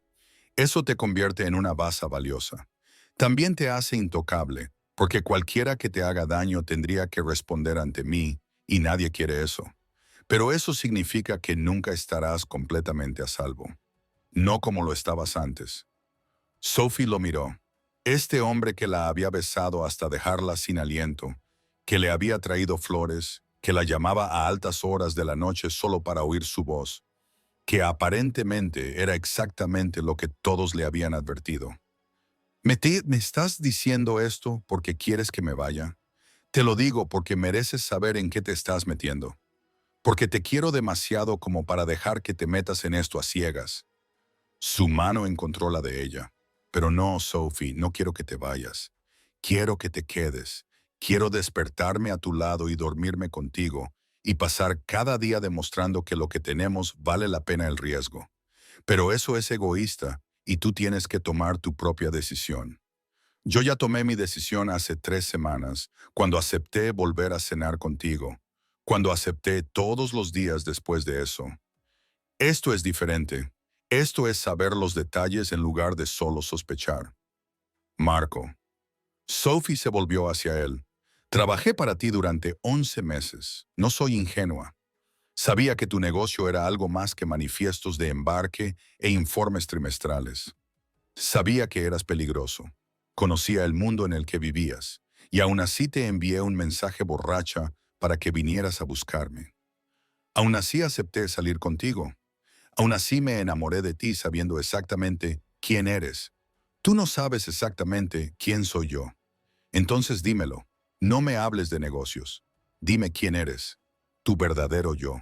Eso te convierte en una base valiosa. También te hace intocable, porque cualquiera que te haga daño tendría que responder ante mí, y nadie quiere eso. Pero eso significa que nunca estarás completamente a salvo. No como lo estabas antes. Sophie lo miró. Este hombre que la había besado hasta dejarla sin aliento, que le había traído flores, que la llamaba a altas horas de la noche solo para oír su voz, que aparentemente era exactamente lo que todos le habían advertido. ¿Me estás diciendo esto porque quieres que me vaya? Te lo digo porque mereces saber en qué te estás metiendo. Porque te quiero demasiado como para dejar que te metas en esto a ciegas. Su mano encontró la de ella. Pero no, Sophie, no quiero que te vayas. Quiero que te quedes. Quiero despertarme a tu lado y dormirme contigo, y pasar cada día demostrando que lo que tenemos vale la pena el riesgo. Pero eso es egoísta, y tú tienes que tomar tu propia decisión. Yo ya tomé mi decisión hace 3 semanas, cuando acepté volver a cenar contigo, cuando acepté todos los días después de eso. Esto es diferente. Esto es saber los detalles en lugar de solo sospechar. Marco. Sophie se volvió hacia él. Trabajé para ti durante 11 meses. No soy ingenua. Sabía que tu negocio era algo más que manifiestos de embarque e informes trimestrales. Sabía que eras peligroso. Conocía el mundo en el que vivías, y aún así te envié un mensaje borracha para que vinieras a buscarme. Aún así acepté salir contigo. Aún así me enamoré de ti sabiendo exactamente quién eres. Tú no sabes exactamente quién soy yo. Entonces dímelo. No me hables de negocios. Dime quién eres. Tu verdadero yo.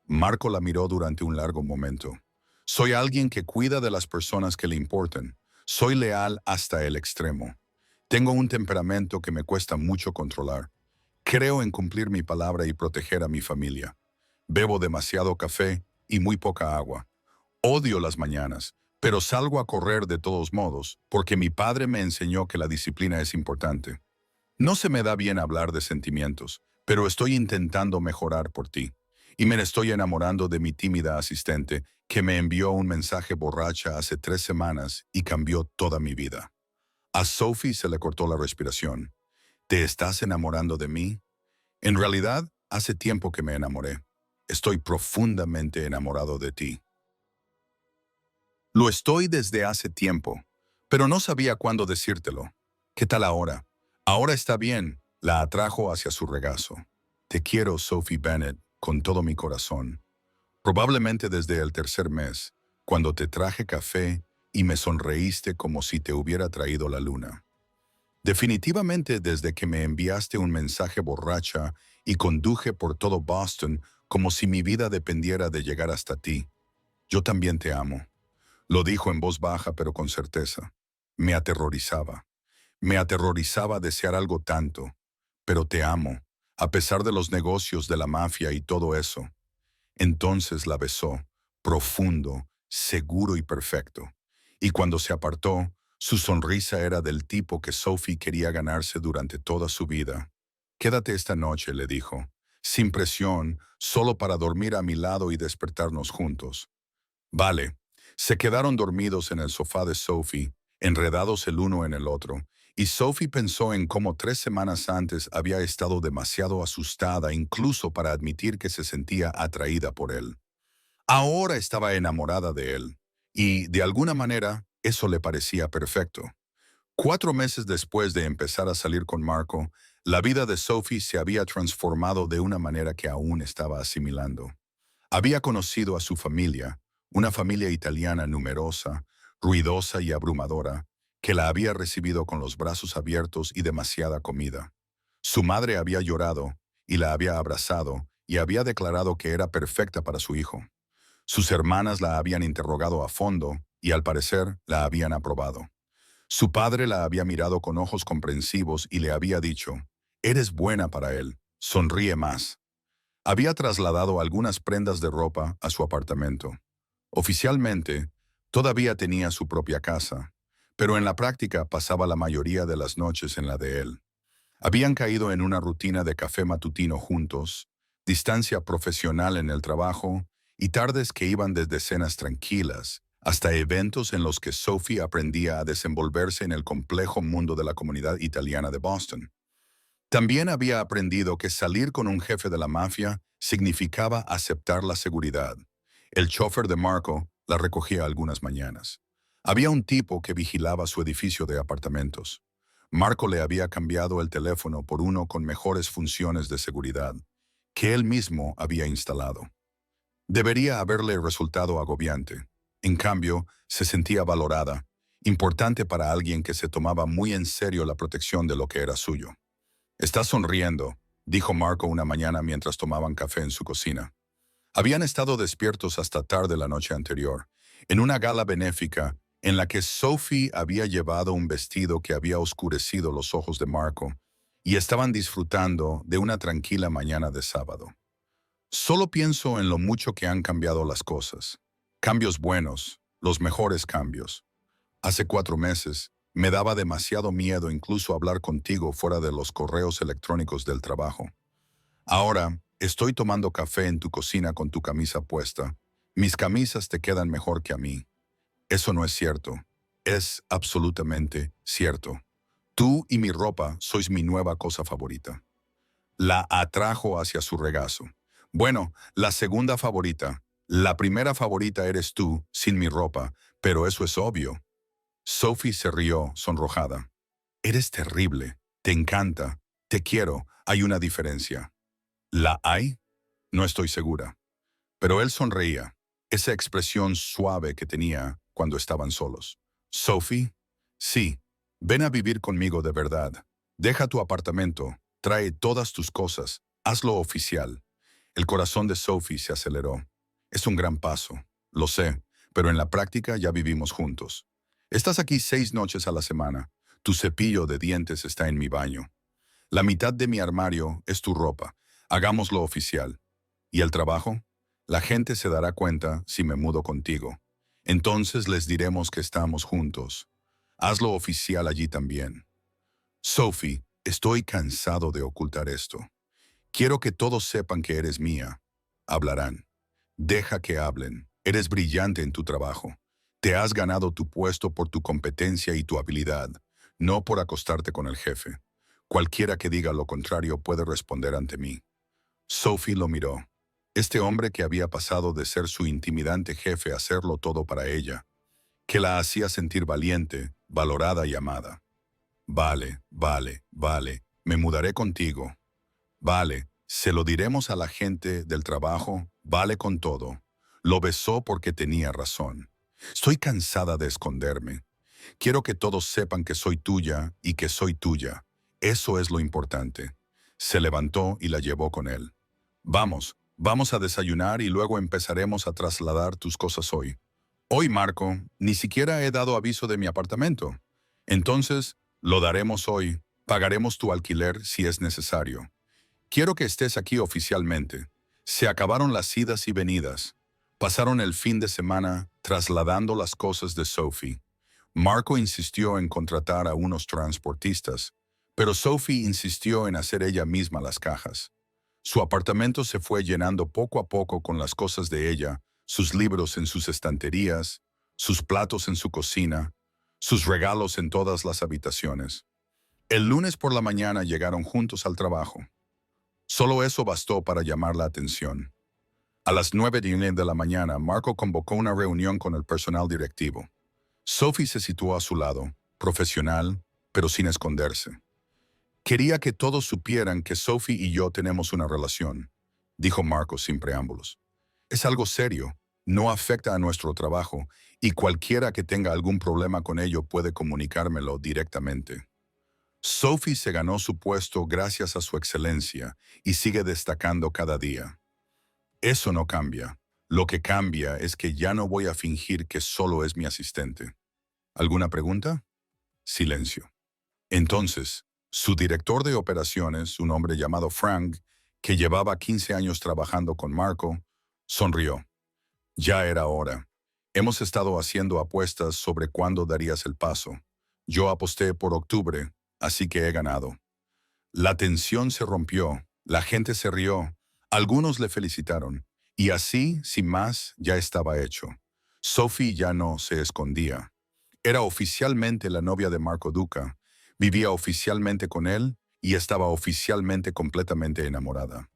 Marco la miró durante un largo momento. Soy alguien que cuida de las personas que le importan. Soy leal hasta el extremo. Tengo un temperamento que me cuesta mucho controlar. Creo en cumplir mi palabra y proteger a mi familia. Bebo demasiado café y muy poca agua. Odio las mañanas, pero salgo a correr de todos modos, porque mi padre me enseñó que la disciplina es importante. No se me da bien hablar de sentimientos, pero estoy intentando mejorar por ti. Y me estoy enamorando de mi tímida asistente, que me envió un mensaje borracha hace 3 semanas y cambió toda mi vida. A Sophie se le cortó la respiración. ¿Te estás enamorando de mí? En realidad, hace tiempo que me enamoré. Estoy profundamente enamorado de ti. Lo estoy desde hace tiempo, pero no sabía cuándo decírtelo. ¿Qué tal ahora? Ahora está bien, la atrajo hacia su regazo. Te quiero, Sophie Bennett, con todo mi corazón. Probablemente desde el tercer mes, cuando te traje café y me sonreíste como si te hubiera traído la luna. Definitivamente desde que me enviaste un mensaje borracha y conduje por todo Boston como si mi vida dependiera de llegar hasta ti. Yo también te amo. Lo dijo en voz baja pero con certeza. Me aterrorizaba. Me aterrorizaba desear algo tanto. Pero te amo, a pesar de los negocios de la mafia y todo eso. Entonces la besó, profundo, seguro y perfecto. Y cuando se apartó, Su sonrisa era del tipo que Sophie quería ganarse durante toda su vida. «Quédate esta noche», le dijo, «sin presión, solo para dormir a mi lado y despertarnos juntos». Vale. Se quedaron dormidos en el sofá de Sophie, enredados el uno en el otro, y Sophie pensó en cómo 3 semanas antes había estado demasiado asustada incluso para admitir que se sentía atraída por él. Ahora estaba enamorada de él, y de alguna manera eso le parecía perfecto. 4 meses después de empezar a salir con Marco, la vida de Sophie se había transformado de una manera que aún estaba asimilando. Había conocido a su familia, una familia italiana numerosa, ruidosa y abrumadora, que la había recibido con los brazos abiertos y demasiada comida. Su madre había llorado y la había abrazado y había declarado que era perfecta para su hijo. Sus hermanas la habían interrogado a fondo y al parecer la habían aprobado. Su padre la había mirado con ojos comprensivos y le había dicho, «Eres buena para él, sonríe más». Había trasladado algunas prendas de ropa a su apartamento. Oficialmente, todavía tenía su propia casa, pero en la práctica pasaba la mayoría de las noches en la de él. Habían caído en una rutina de café matutino juntos, distancia profesional en el trabajo y tardes que iban desde cenas tranquilas hasta eventos en los que Sophie aprendía a desenvolverse en el complejo mundo de la comunidad italiana de Boston. También había aprendido que salir con un jefe de la mafia significaba aceptar la seguridad. El chofer de Marco la recogía algunas mañanas. Había un tipo que vigilaba su edificio de apartamentos. Marco le había cambiado el teléfono por uno con mejores funciones de seguridad, que él mismo había instalado. Debería haberle resultado agobiante. En cambio, se sentía valorada, importante para alguien que se tomaba muy en serio la protección de lo que era suyo. «Estás sonriendo», dijo Marco una mañana mientras tomaban café en su cocina. Habían estado despiertos hasta tarde la noche anterior, en una gala benéfica en la que Sophie había llevado un vestido que había oscurecido los ojos de Marco, y estaban disfrutando de una tranquila mañana de sábado. Solo pienso en lo mucho que han cambiado las cosas. Cambios buenos, los mejores cambios. Hace 4 meses, me daba demasiado miedo incluso hablar contigo fuera de los correos electrónicos del trabajo. Ahora, estoy tomando café en tu cocina con tu camisa puesta. Mis camisas te quedan mejor que a mí. Eso no es cierto. Es absolutamente cierto. Tú y mi ropa sois mi nueva cosa favorita. La atrajo hacia su regazo. Bueno, la segunda favorita. La primera favorita eres tú, sin mi ropa, pero eso es obvio. Sophie se rió, sonrojada. «Eres terrible. Te encanta. Te quiero. Hay una diferencia». «¿La hay?» «No estoy segura». Pero él sonreía, esa expresión suave que tenía cuando estaban solos. «¿Sophie?» «Sí. Ven a vivir conmigo de verdad. Deja tu apartamento. Trae todas tus cosas. Hazlo oficial». El corazón de Sophie se aceleró. «Es un gran paso. Lo sé. Pero en la práctica ya vivimos juntos. Estás aquí 6 noches a la semana. Tu cepillo de dientes está en mi baño. La mitad de mi armario es tu ropa. Hagámoslo oficial. ¿Y el trabajo? La gente se dará cuenta si me mudo contigo. Entonces les diremos que estamos juntos. Hazlo oficial allí también». «Sophie, estoy cansado de ocultar esto. Quiero que todos sepan que eres mía». «Hablarán. Deja que hablen. Eres brillante en tu trabajo. Te has ganado tu puesto por tu competencia y tu habilidad, no por acostarte con el jefe. Cualquiera que diga lo contrario puede responder ante mí». Sophie lo miró. Este hombre que había pasado de ser su intimidante jefe a hacerlo todo para ella, que la hacía sentir valiente, valorada y amada. «Vale, vale, vale, me mudaré contigo. Vale, se lo diremos a la gente del trabajo, vale con todo». Lo besó porque tenía razón. «Estoy cansada de esconderme. Quiero que todos sepan que soy tuya y que soy tuya. Eso es lo importante». Se levantó y la llevó con él. «Vamos a desayunar y luego empezaremos a trasladar tus cosas hoy». «Hoy, Marco, ni siquiera he dado aviso de mi apartamento». «Entonces, lo daremos hoy. Pagaremos tu alquiler si es necesario. Quiero que estés aquí oficialmente». Se acabaron las idas y venidas. Pasaron el fin de semana trasladando las cosas de Sophie. Marco insistió en contratar a unos transportistas, pero Sophie insistió en hacer ella misma las cajas. Su apartamento se fue llenando poco a poco con las cosas de ella, sus libros en sus estanterías, sus platos en su cocina, sus regalos en todas las habitaciones. El lunes por la mañana llegaron juntos al trabajo. Solo eso bastó para llamar la atención. A las 9:10 de la mañana, Marco convocó una reunión con el personal directivo. Sophie se situó a su lado, profesional, pero sin esconderse. Quería que todos supieran que Sophie y yo tenemos una relación, dijo Marco sin preámbulos. Es algo serio, no afecta a nuestro trabajo y cualquiera que tenga algún problema con ello puede comunicármelo directamente. Sophie se ganó su puesto gracias a su excelencia y sigue destacando cada día. Eso no cambia. Lo que cambia es que ya no voy a fingir que solo es mi asistente. ¿Alguna pregunta? Silencio. Entonces, su director de operaciones, un hombre llamado Frank, que llevaba 15 años trabajando con Marco, sonrió. Ya era hora. Hemos estado haciendo apuestas sobre cuándo darías el paso. Yo aposté por octubre, así que he ganado. La tensión se rompió, la gente se rió, algunos le felicitaron, y así, sin más, ya estaba hecho. Sophie ya no se escondía. Era oficialmente la novia de Marco Duca, vivía oficialmente con él y estaba oficialmente completamente enamorada.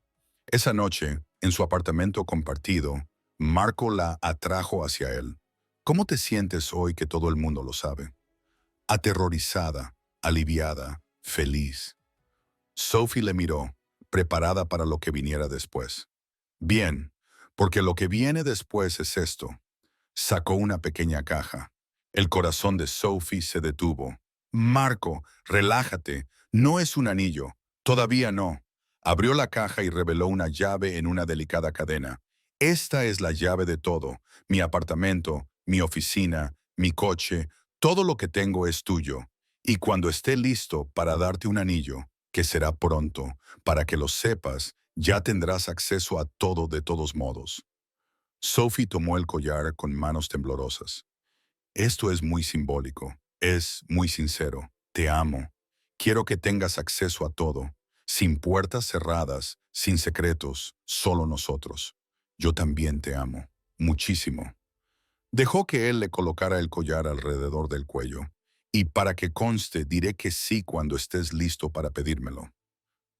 Esa noche, en su apartamento compartido, Marco la atrajo hacia él. ¿Cómo te sientes hoy que todo el mundo lo sabe? Aterrorizada, aliviada, feliz. Sophie le miró, preparada para lo que viniera después. Bien, porque lo que viene después es esto. Sacó una pequeña caja. El corazón de Sophie se detuvo. Marco, relájate. No es un anillo. Todavía no. Abrió la caja y reveló una llave en una delicada cadena. Esta es la llave de todo. Mi apartamento, mi oficina, mi coche, todo lo que tengo es tuyo. Y cuando esté listo para darte un anillo, que será pronto, para que lo sepas, ya tendrás acceso a todo de todos modos. Sophie tomó el collar con manos temblorosas. Esto es muy simbólico, es muy sincero. Te amo. Quiero que tengas acceso a todo, sin puertas cerradas, sin secretos, solo nosotros. Yo también te amo, muchísimo. Dejó que él le colocara el collar alrededor del cuello, y para que conste diré que sí cuando estés listo para pedírmelo.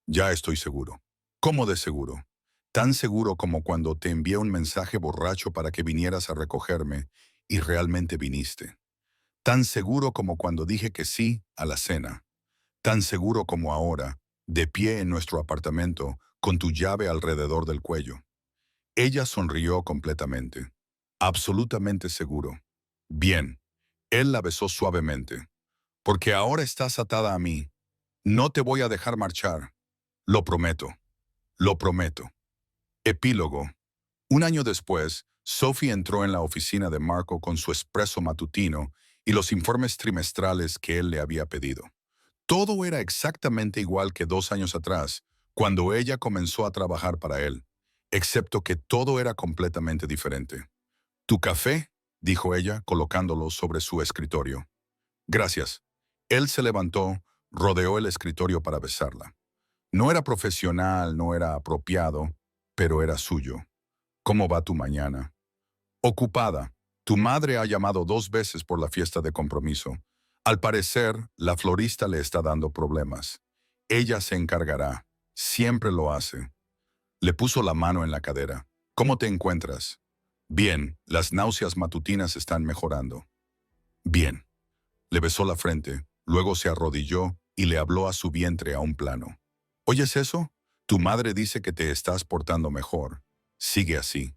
Ya estoy seguro. ¿Cómo de seguro? Tan seguro como cuando te envié un mensaje borracho para que vinieras a recogerme y realmente viniste. Tan seguro como cuando dije que sí a la cena. Tan seguro como ahora, de pie en nuestro apartamento, con tu llave alrededor del cuello. Ella sonrió completamente. Absolutamente seguro. Bien. Él la besó suavemente. Porque ahora estás atada a mí. No te voy a dejar marchar. Lo prometo. Lo prometo. Epílogo. Un año después, Sophie entró en la oficina de Marco con su expreso matutino y los informes trimestrales que él le había pedido. Todo era exactamente igual que 2 años atrás, cuando ella comenzó a trabajar para él, excepto que todo era completamente diferente. «¿Tu café?», dijo ella, colocándolo sobre su escritorio. «Gracias». Él se levantó, rodeó el escritorio para besarla. No era profesional, no era apropiado, pero era suyo. «¿Cómo va tu mañana?» «Ocupada. Tu madre ha llamado 2 veces por la fiesta de compromiso. Al parecer, la florista le está dando problemas. Ella se encargará. Siempre lo hace». Le puso la mano en la cadera. «¿Cómo te encuentras?» «Bien, las náuseas matutinas están mejorando». «Bien». Le besó la frente, luego se arrodilló y le habló a su vientre a un plano. «¿Oyes eso? Tu madre dice que te estás portando mejor. Sigue así».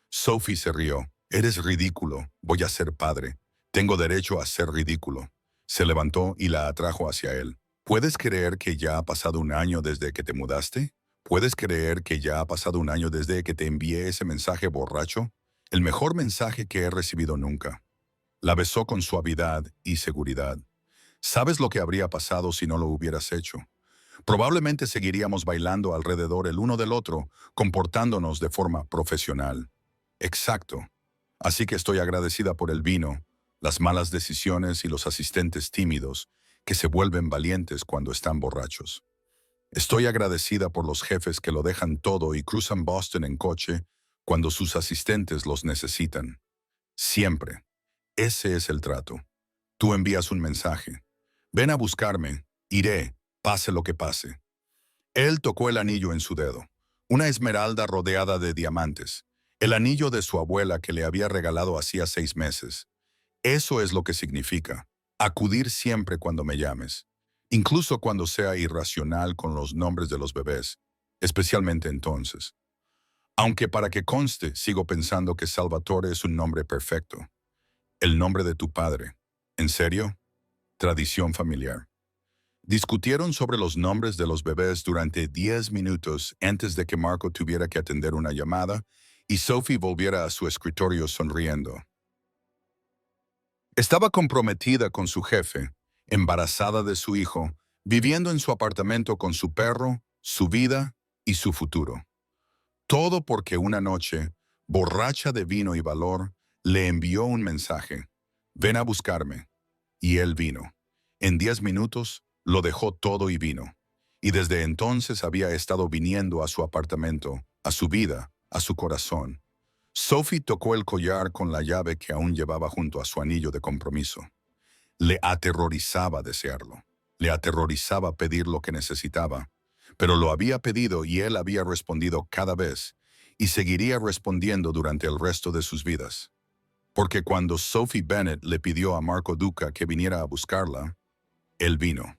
Sophie se rió. «Eres ridículo. Voy a ser padre. Tengo derecho a ser ridículo». Se levantó y la atrajo hacia él. «¿Puedes creer que ya ha pasado un año desde que te mudaste? ¿Puedes creer que ya ha pasado un año desde que te envié ese mensaje borracho? El mejor mensaje que he recibido nunca». La besó con suavidad y seguridad. «¿Sabes lo que habría pasado si no lo hubieras hecho? Probablemente seguiríamos bailando alrededor el uno del otro, comportándonos de forma profesional». «Exacto. Así que estoy agradecida por el vino, las malas decisiones y los asistentes tímidos que se vuelven valientes cuando están borrachos. Estoy agradecida por los jefes que lo dejan todo y cruzan Boston en coche cuando sus asistentes los necesitan. Siempre. Ese es el trato. Tú envías un mensaje. Ven a buscarme. Iré, pase lo que pase. Él tocó el anillo en su dedo. Una esmeralda rodeada de diamantes. El anillo de su abuela que le había regalado hacía 6 meses. Eso es lo que significa. Acudir siempre cuando me llames. Incluso cuando sea irracional con los nombres de los bebés. Especialmente entonces. Aunque para que conste, sigo pensando que Salvatore es un nombre perfecto. El nombre de tu padre. ¿En serio? Tradición familiar. Discutieron sobre los nombres de los bebés durante 10 minutos antes de que Marco tuviera que atender una llamada y Sophie volviera a su escritorio sonriendo. Estaba comprometida con su jefe, embarazada de su hijo, viviendo en su apartamento con su perro, su vida y su futuro. Todo porque una noche, borracha de vino y valor, le envió un mensaje. Ven a buscarme. Y él vino. En 10 minutos, lo dejó todo y vino. Y desde entonces había estado viniendo a su apartamento, a su vida, a su corazón. Sophie tocó el collar con la llave que aún llevaba junto a su anillo de compromiso. Le aterrorizaba desearlo. Le aterrorizaba pedir lo que necesitaba. Pero lo había pedido y él había respondido cada vez, y seguiría respondiendo durante el resto de sus vidas. Porque cuando Sophie Bennett le pidió a Marco Duca que viniera a buscarla, él vino.